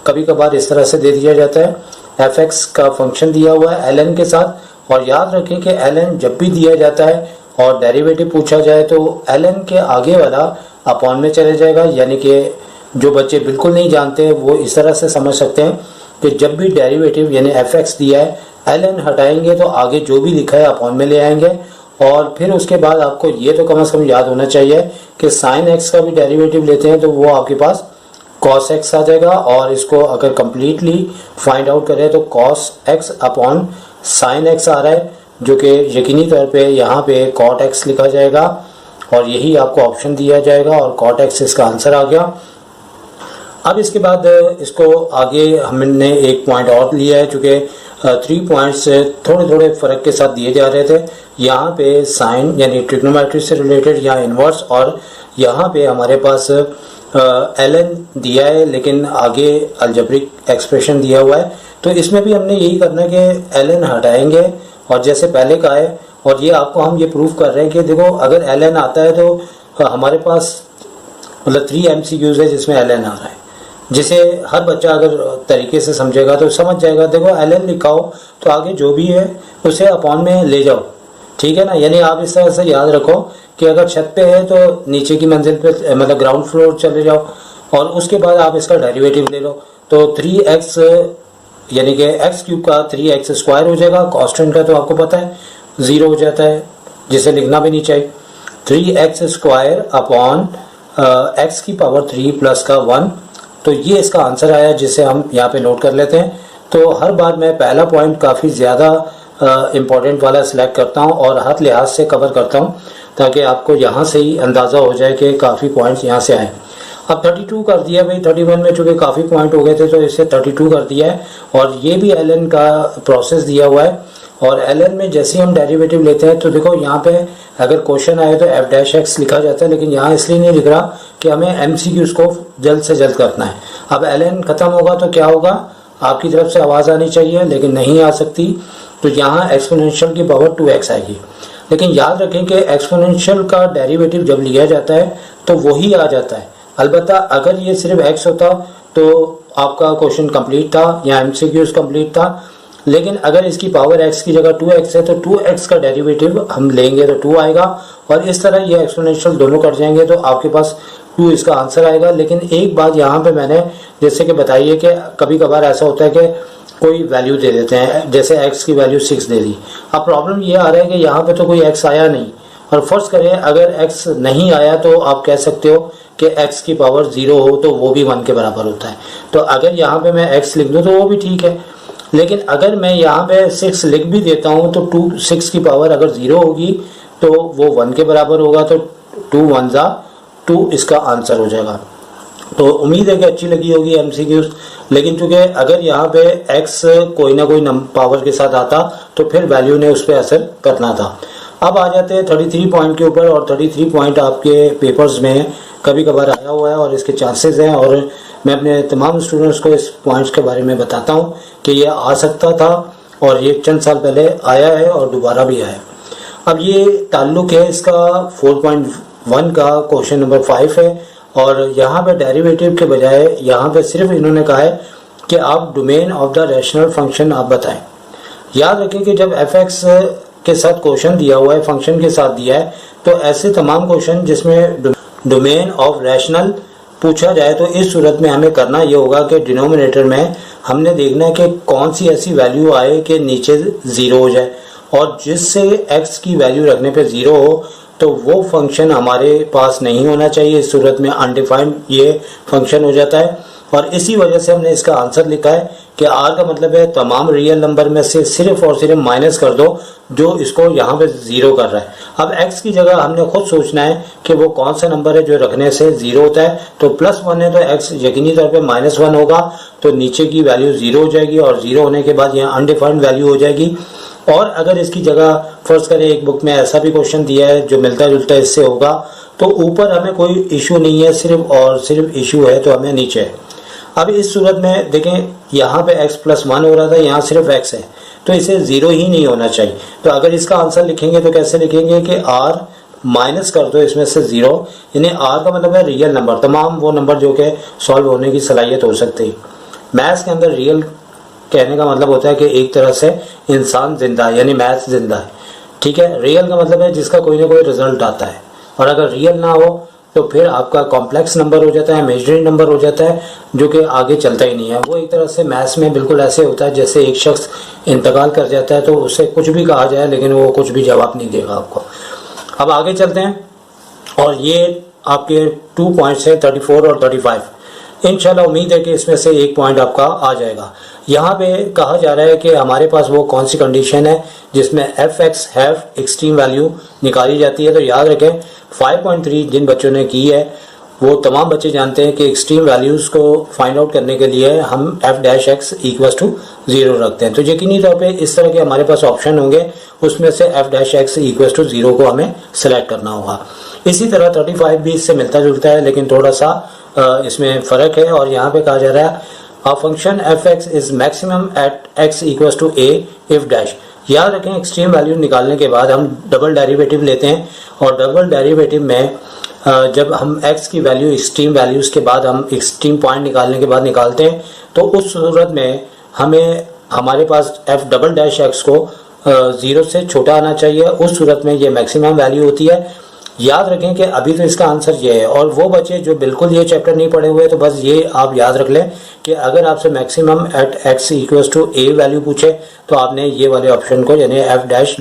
कभी कभार इस तरह से दे दिया जाता है, fx का फंक्शन दिया हुआ है ln के साथ। और याद रखें कि ln जब भी दिया जाता है और डेरिवेटिव पूछा जाए तो ln के आगे वाला अपॉन में चले जाएगा। यानी कि जो बच्चे बिल्कुल नहीं जानते वो इस तरह से समझ सकते हैं कि जब भी डेरिवेटिव यानी fx दिया है ln हटाएंगे तो आगे जो भी लिखा है अपॉन में ले आएंगे। और फिर उसके बाद आपको ये तो कम से कम याद होना चाहिए कि साइन x का भी डेरिवेटिव लेते हैं तो वो आपके पास cos x आ जाएगा। और इसको अगर कंप्लीटली फाइंड आउट करें तो cos x upon sine x आ रहा है, जो कि यकीनी तौर पे यहाँ पे cot x लिखा जाएगा और यही आपको ऑप्शन दिया जाएगा और cot x इसका आंसर आ गया। अब इसके बाद इसको आगे हमने एक पॉइंट और लिया है, चूँकि 3 पॉइंट्स थोड़े थोड़े फ़र्क के साथ दिए जा रहे थे। यहाँ पे साइन यानी ट्रिग्नोमेट्री से रिलेटेड या इन्वर्स, और यहाँ पे हमारे पास ln दिया है लेकिन आगे अलजेब्रिक एक्सप्रेशन दिया हुआ है। तो इसमें भी हमने यही करना है कि ln हटाएंगे और जैसे पहले का है, और ये आपको हम ये प्रूव कर रहे हैं कि देखो अगर ln आता है तो हमारे पास मतलब 3 MCQs है जिसमें ln आ रहा है, जिसे हर बच्चा अगर तरीके से समझेगा तो समझ जाएगा। देखो ln लिखा हो तो आगे जो भी है उसे अपॉन में ले जाओ, ठीक है ना। यानी आप इस तरह से याद रखो कि अगर छत पे है तो नीचे की मंजिल पे मतलब ग्राउंड फ्लोर चले जाओ और उसके बाद आप इसका डेरिवेटिव ले लो। तो 3x यानी कि x क्यूब का 3x स्क्वायर हो जाएगा। कांस्टेंट का तो आपको पता है 0 हो जाता है, जिसे लिखना भी नहीं चाहिए। 3x स्क्वायर अपॉन x की पावर 3 प्लस का 1, तो ये इसका आंसर आया, जिसे हम यहाँ पे नोट कर लेते हैं। तो हर बार मैं पहला पॉइंट काफ़ी ज़्यादा इम्पोर्टेंट वाला सिलेक्ट करता हूँ और हर लिहाज से कवर करता हूँ ताकि आपको यहाँ से ही अंदाज़ा हो जाए कि काफ़ी पॉइंट्स यहाँ से आए। अब 32 कर दिया भाई, 31 में चूँकि काफ़ी पॉइंट हो गए थे तो इसे 32 कर दिया है। और ये भी ln का प्रोसेस दिया हुआ है और ln में जैसे ही हम डेरिवेटिव लेते हैं तो देखो यहाँ पे अगर क्वेश्चन आए तो f' लिखा जाता है, लेकिन यहाँ इसलिए नहीं लिख रहा कि हमें MCQs को जल्द से जल्द करना है। अब ln ख़त्म होगा तो क्या होगा, आपकी तरफ से आवाज़ आनी चाहिए लेकिन नहीं आ सकती, तो यहाँ एक्सपोनेंशियल की पावर 2x आएगी। लेकिन याद रखें कि एक्सपोनेंशियल का डेरिवेटिव जब लिया जाता है तो वही आ जाता है। अलबत्ता अगर ये सिर्फ x होता तो आपका क्वेश्चन कंप्लीट था या MCQs कंप्लीट था, लेकिन अगर इसकी पावर x की जगह 2x है तो 2x का डेरिवेटिव हम लेंगे तो 2 आएगा और इस तरह ये एक्सपोनेंशियल दोनों कट जाएंगे तो आपके पास 2 इसका आंसर आएगा। लेकिन एक बात यहाँ पे मैंने जैसे कि बताई है कि कभी कभार ऐसा होता है कि कोई वैल्यू दे देते हैं, जैसे x की वैल्यू 6 दे दी। अब प्रॉब्लम ये आ रहा है कि यहाँ पे तो कोई x आया नहीं, और फर्ज करें अगर x नहीं आया तो आप कह सकते हो कि x की पावर 0 हो तो वो भी 1 के बराबर होता है। तो अगर यहाँ पे मैं x लिख दूँ तो वो भी ठीक है, लेकिन अगर मैं यहाँ पे 6 लिख भी देता हूँ तो 6 की पावर अगर 0 होगी तो वो 1 के बराबर होगा, तो 2 1 जा 2 इसका आंसर हो जाएगा। तो उम्मीद है कि अच्छी लगी होगी MCQs। लेकिन चूंकि अगर यहाँ पे x कोई ना कोई पावर के साथ आता तो फिर वैल्यू ने उस पर असर करना था। अब आ जाते हैं 33 पॉइंट के ऊपर, और 33 पॉइंट आपके पेपर्स में कभी कभार आया हुआ है और इसके चांसेस हैं, और मैं अपने तमाम स्टूडेंट्स को इस पॉइंट्स के बारे में बताता हूँ कि ये आ सकता था और ये चंद साल पहले आया है और दोबारा भी आया है। अब ये ताल्लुक है इसका 4.1 का क्वेश्चन नंबर 5 है, और यहाँ पे डेरिवेटिव के बजाय यहाँ पे सिर्फ इन्होंने कहा है कि आप domain of the rational function आप बताएं। याद रखें कि जब f(x) के साथ क्वेश्चन दिया हुआ है, फंक्शन के साथ दिया है, तो ऐसे तमाम क्वेश्चन जिसमें डोमेन ऑफ रैशनल पूछा जाए तो इस सूरत में हमें करना ये होगा कि डिनोमिनेटर में हमने देखना है कि कौन सी ऐसी वैल्यू आए कि नीचे 0 हो जाए, और जिससे x की वैल्यू रखने पे 0 हो तो वो फंक्शन हमारे पास नहीं होना चाहिए। इस सूरत में अनडिफाइंड ये फंक्शन हो जाता है, और इसी वजह से हमने इसका आंसर लिखा है कि r का मतलब है तमाम रियल नंबर में से सिर्फ और सिर्फ माइनस कर दो जो इसको यहाँ पे 0 कर रहा है। अब x की जगह हमने खुद सोचना है कि वो कौन सा नंबर है जो रखने से 0 होता है। तो +1 है तो x यकीनी तौर पे -1 होगा, तो नीचे की वैल्यू 0 हो जाएगी, और 0 होने के बाद यहाँ अनडिफाइंड वैल्यू हो जाएगी। और अगर इसकी जगह फर्ज करें एक बुक में ऐसा भी क्वेश्चन दिया है जो मिलता जुलता इससे होगा, तो ऊपर हमें कोई इशू नहीं है, सिर्फ और सिर्फ इशू है तो हमें नीचे है। अब इस सूरत में देखें यहाँ पे x+1 हो रहा था, यहाँ सिर्फ x है, तो इसे 0 ही नहीं होना चाहिए। तो अगर इसका आंसर लिखेंगे तो कैसे लिखेंगे कि r माइनस कर दो इसमें से 0, यानी r का मतलब है रियल नंबर, तमाम वो नंबर जो कि सॉल्व होने की सलाहियत हो सकती है। मैथ्स के अंदर रियल कहने का मतलब होता है कि एक तरह से इंसान जिंदा है, यानी मैथ्स जिंदा है, ठीक है। रियल का मतलब है जिसका कोई ना कोई रिजल्ट आता है, और अगर रियल ना हो तो फिर आपका कॉम्प्लेक्स नंबर हो जाता है, इमेजिनरी नंबर हो जाता है, जो कि आगे चलता ही नहीं है। वो एक तरह से मैथ्स में बिल्कुल ऐसे होता है जैसे एक शख्स इंतकाल कर जाता है तो उससे कुछ भी कहा जाए लेकिन वो कुछ भी जवाब नहीं देगा आपको। अब आगे चलते हैं, और ये आपके 2 पॉइंट्स हैं 34 और 35। इंशाल्लाह उम्मीद है कि इसमें से एक पॉइंट आपका आ जाएगा। यहाँ पे कहा जा रहा है कि हमारे पास वो कौन सी कंडीशन है जिसमें f(x) हैव एक्सट्रीम वैल्यू निकाली जाती है। तो याद रखें 5.3 जिन बच्चों ने की है वो तमाम बच्चे जानते हैं कि एक्सट्रीम वैल्यूज को फाइंड आउट करने के लिए हम f'(x) = 0 रखते हैं। तो यकीनी तौर पे इस तरह के हमारे पास ऑप्शन होंगे, उसमें से f'(x) = 0 को हमें सेलेक्ट करना होगा। इसी तरह 35 भी इससे मिलता जुलता है लेकिन थोड़ा सा इसमें फ़र्क है, और यहाँ पे कहा जा रहा है a function f(x) is maximum at x = a if dash। याद रखें एक्सट्रीम वैल्यू निकालने के बाद हम डबल डेरिवेटिव लेते हैं, और डबल डेरिवेटिव में जब हम x की वैल्यू एक्सट्रीम वैल्यूज के बाद हम एक्सट्रीम पॉइंट निकालने के बाद निकालते हैं तो उस सूरत में हमें हमारे पास f'(x) को 0 से छोटा आना चाहिए। उस सूरत में ये मैक्सिमम वैल्यू होती है। याद रखें कि अभी तो इसका आंसर ये है, और वो बच्चे जो बिल्कुल ये चैप्टर नहीं पढ़े हुए तो बस ये आप याद रख लें कि अगर आपसे maximum at x = a value पूछे तो आपने ये वाले ऑप्शन को यानी f'(x)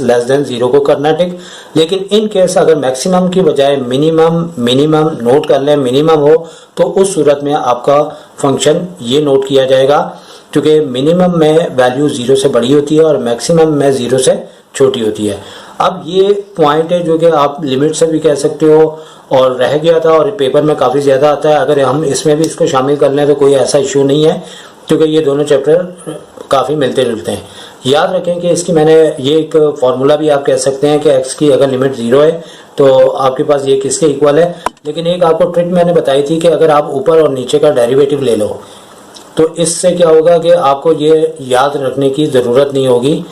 < 0 को करना, ठीक। लेकिन इन केस अगर मैक्सिमम की बजाय मिनिमम नोट कर लें, मिनिमम हो, तो उस सूरत में आपका फंक्शन ये नोट किया जाएगा, क्योंकि मिनिमम में वैल्यू 0 से बड़ी होती है और मैक्सिमम में 0 से छोटी होती है। अब ये पॉइंट है जो कि आप लिमिट से भी कह सकते हो, और रह गया था और पेपर में काफ़ी ज़्यादा आता है। अगर हम इसमें भी इसको शामिल कर लें तो कोई ऐसा इशू नहीं है, क्योंकि ये दोनों चैप्टर काफ़ी मिलते जुलते हैं। याद रखें कि इसकी मैंने ये एक फार्मूला भी आप कह सकते हैं कि x की अगर लिमिट 0 है तो आपके पास ये किसके इक्वल है। लेकिन एक आपको ट्रिक मैंने बताई थी कि अगर आप ऊपर और नीचे का डेरिवेटिव ले लो तो इससे क्या होगा कि आपको ये याद रखने की ज़रूरत नहीं होगी।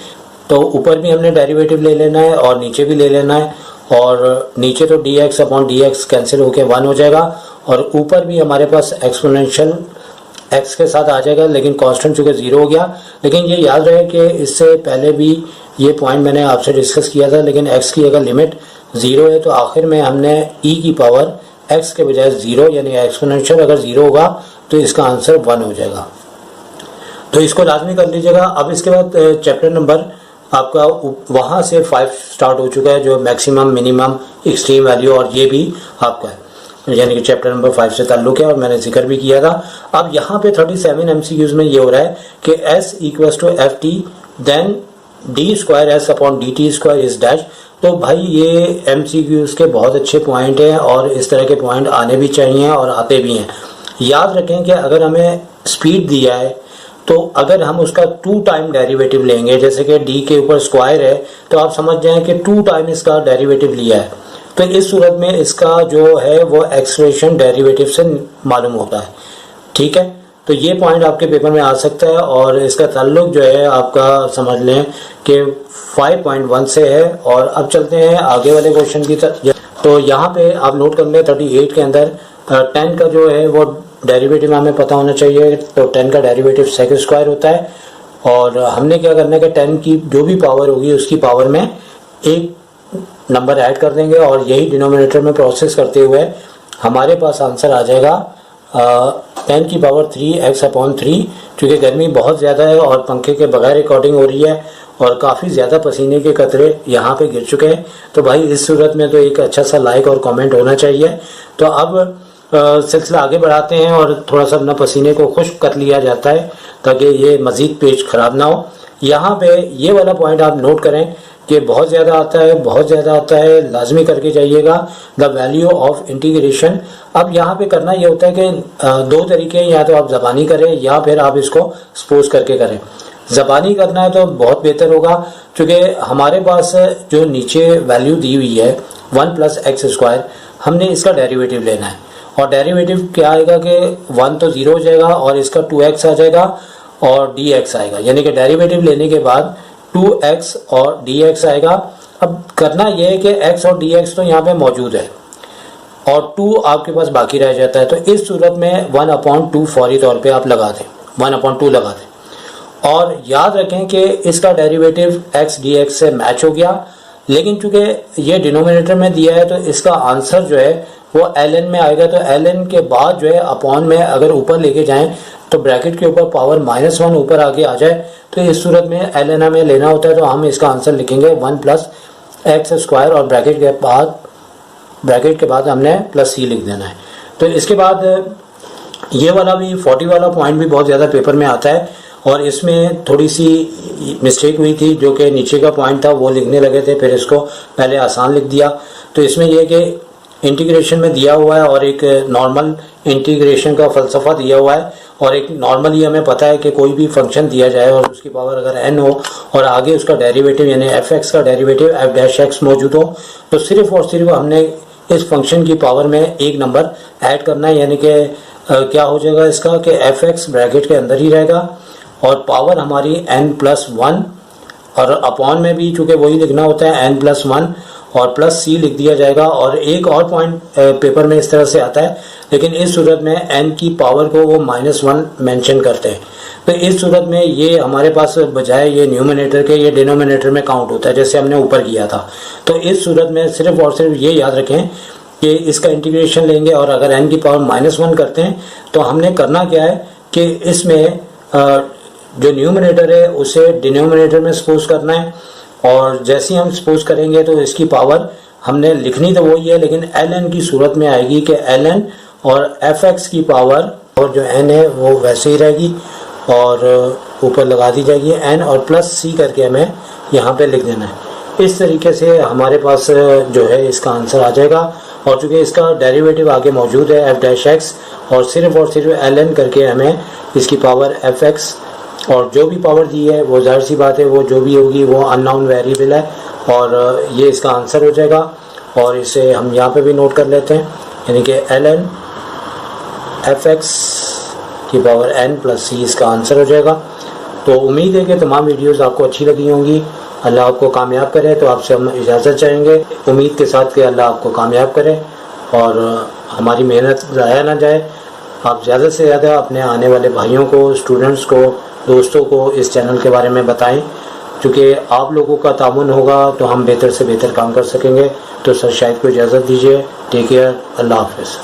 तो ऊपर भी हमने डेरिवेटिव ले लेना है और नीचे भी ले लेना है, और नीचे तो dx/dx कैंसिल होकर 1 हो जाएगा, और ऊपर भी हमारे पास एक्सपोनेंशियल x के साथ आ जाएगा, लेकिन कांस्टेंट चूँकि 0 हो गया। लेकिन ये याद रहे कि इससे पहले भी ये पॉइंट मैंने आपसे डिस्कस किया था, लेकिन x की अगर लिमिट 0 है तो आखिर में हमने e की पावर x के बजाय 0 यानी एक्सपोनेंशियल अगर 0 होगा तो इसका आंसर 1 हो जाएगा। तो इसको लाजमी कर लीजिएगा। अब इसके बाद चैप्टर नंबर आपका वहाँ से 5 स्टार्ट हो चुका है, जो मैक्सिमम मिनिमम एक्सट्रीम वैल्यू, और ये भी आपका है, यानी कि चैप्टर नंबर 5 से ताल्लुक है, और मैंने जिक्र भी किया था। अब यहाँ पे 37 MCQs में ये हो रहा है कि s = ft then d²s/dt² is dash. तो भाई ये MCQs के बहुत अच्छे पॉइंट हैं, और इस तरह के पॉइंट आने भी चाहिए और आते भी हैं। याद रखें कि अगर हमें स्पीड दिया है तो अगर हम उसका 2 टाइम डेरिवेटिव लेंगे, जैसे कि डी के ऊपर स्क्वायर है, तो आप समझ जाएं कि 2 टाइम इसका डेरिवेटिव लिया है, तो इस सूरत में इसका जो है वो एक्सप्रेशन डेरिवेटिव से मालूम होता है। ठीक है, तो ये पॉइंट आपके पेपर में आ सकता है और इसका ताल्लुक जो है आपका समझ लें कि 5.1 से है। और अब चलते हैं आगे वाले क्वेश्चन की तरफ। तो यहाँ पे आप नोट कर लें 38 के अंदर 10 का जो है वो डेरिवेटिव हमें पता होना चाहिए। तो 10 का डेरिवेटिव सेक स्क्वायर होता है और हमने क्या करना है कि 10 की जो भी पावर होगी उसकी पावर में एक नंबर ऐड कर देंगे और यही डिनोमिनेटर में प्रोसेस करते हुए हमारे पास आंसर आ जाएगा 10 की पावर 3x/3। चूँकि गर्मी बहुत ज़्यादा है और पंखे के बगैर रिकॉर्डिंग हो रही है और काफ़ी ज़्यादा पसीने के कतरे यहाँ पे गिर चुके हैं, तो भाई इस सूरत में तो एक अच्छा सा लाइक और कमेंट होना चाहिए। तो अब सिलसिला आगे बढ़ाते हैं और थोड़ा सा अपना पसीने को खुश्क कर लिया जाता है ताकि ये मज़ीद पेज ख़राब ना हो। यहाँ पे ये वाला पॉइंट आप नोट करें कि बहुत ज़्यादा आता है, बहुत ज़्यादा आता है, लाजमी करके जाइएगा द वैल्यू ऑफ इंटीग्रेशन। अब यहाँ पे करना ये होता है कि दो तरीके हैं, या तो आप ज़बानी करें या फिर आप इसको सपोज करके करें। ज़बानी करना है तो बहुत बेहतर होगा, क्योंकि हमारे पास जो नीचे वैल्यू दी हुई है 1 + x², हमने इसका डेरिवेटिव लेना है और डेरिवेटिव क्या आएगा कि 1 तो 0 हो जाएगा और इसका 2x आ जाएगा और dx आएगा, यानी कि डेरिवेटिव लेने के बाद 2x और dx आएगा। अब करना यह है कि x और dx तो यहाँ पे मौजूद है और 2 आपके पास बाकी रह जाता है, तो इस सूरत में 1/2 फौरी तौर पे आप लगा दें, 1/2 लगा दें। और याद रखें कि इसका डेरिवेटिव x dx से मैच हो गया, लेकिन चूंकि ये डिनोमिनेटर में दिया है तो इसका आंसर जो है वो ln में आएगा। तो ln के बाद जो है अपॉन में अगर ऊपर लेके जाएं तो ब्रैकेट के ऊपर पावर -1 ऊपर आगे आ जाए, तो इस सूरत में ln हमें लेना होता है, तो हम इसका आंसर लिखेंगे 1 + x² और ब्रैकेट के बाद हमने +c लिख देना है। तो इसके बाद ये वाला भी 40 वाला पॉइंट भी बहुत ज़्यादा पेपर में आता है और इसमें थोड़ी सी मिस्टेक हुई थी, जो कि नीचे का पॉइंट था वो लिखने लगे थे, फिर इसको पहले आसान लिख दिया। तो इसमें यह कि इंटीग्रेशन में दिया हुआ है और एक नॉर्मल इंटीग्रेशन का फ़लसफ़ा दिया हुआ है और एक नॉर्मली हमें पता है कि कोई भी फंक्शन दिया जाए और उसकी पावर अगर n हो और आगे उसका डेरिवेटिव यानी f(x) का डेरिवेटिव f'(x) मौजूद हो, तो सिर्फ और सिर्फ हमने इस फंक्शन की पावर में एक नंबर ऐड करना है, यानी कि क्या हो जाएगा इसका कि f(x) ब्रैकेट के अंदर ही रहेगा और पावर हमारी n+1 और अपॉन में भी चूँकि वही लिखना होता है n+1 और +c लिख दिया जाएगा। और एक और पॉइंट पेपर में इस तरह से आता है, लेकिन इस सूरत में n की पावर को वो -1 मेंशन करते हैं, तो इस सूरत में ये हमारे पास बजाय ये न्यूमिनेटर के ये डिनोमिनेटर में काउंट होता है, जैसे हमने ऊपर किया था। तो इस सूरत में सिर्फ और सिर्फ ये याद रखें कि इसका इंटीग्रेशन लेंगे और अगर n की पावर -1 करते हैं तो हमने करना क्या है कि इसमें जो न्यूमिनेटर है उसे डिनोमिनेटर में सपोज करना है और जैसे ही हम सपोज करेंगे तो इसकी पावर हमने लिखनी तो वही है, लेकिन ln की सूरत में आएगी कि ln और f(x) की पावर और जो n है वो वैसे ही रहेगी और ऊपर लगा दी जाएगी n और +c करके हमें यहाँ पे लिख देना है। इस तरीके से हमारे पास जो है इसका आंसर आ जाएगा और चूँकि इसका डेरिवेटिव आगे मौजूद है f'(x) और सिर्फ ln करके हमें इसकी पावर f(x) और जो भी पावर दी है वो जाहिर सी बात है वो जो भी होगी वो अननोन वेरिएबल है और ये इसका आंसर हो जाएगा। और इसे हम यहाँ पे भी नोट कर लेते हैं, यानी कि ln f(x) की पावर n+c इसका आंसर हो जाएगा। तो उम्मीद है कि तमाम वीडियोस आपको अच्छी लगी होंगी। अल्लाह आपको कामयाब करे, तो आपसे हम इजाज़त चाहेंगे उम्मीद के साथ कि अल्लाह आपको कामयाब करे और हमारी मेहनत ज़ाया ना जाए। आप ज़्यादा से ज़्यादा अपने आने वाले भाइयों को, स्टूडेंट्स को, दोस्तों को इस चैनल के बारे में बताएं, क्योंकि आप लोगों का तामुन होगा तो हम बेहतर से बेहतर काम कर सकेंगे। तो सर शायद को इजाज़त दीजिए। टेक केयर, अल्लाह हाफ़िज़।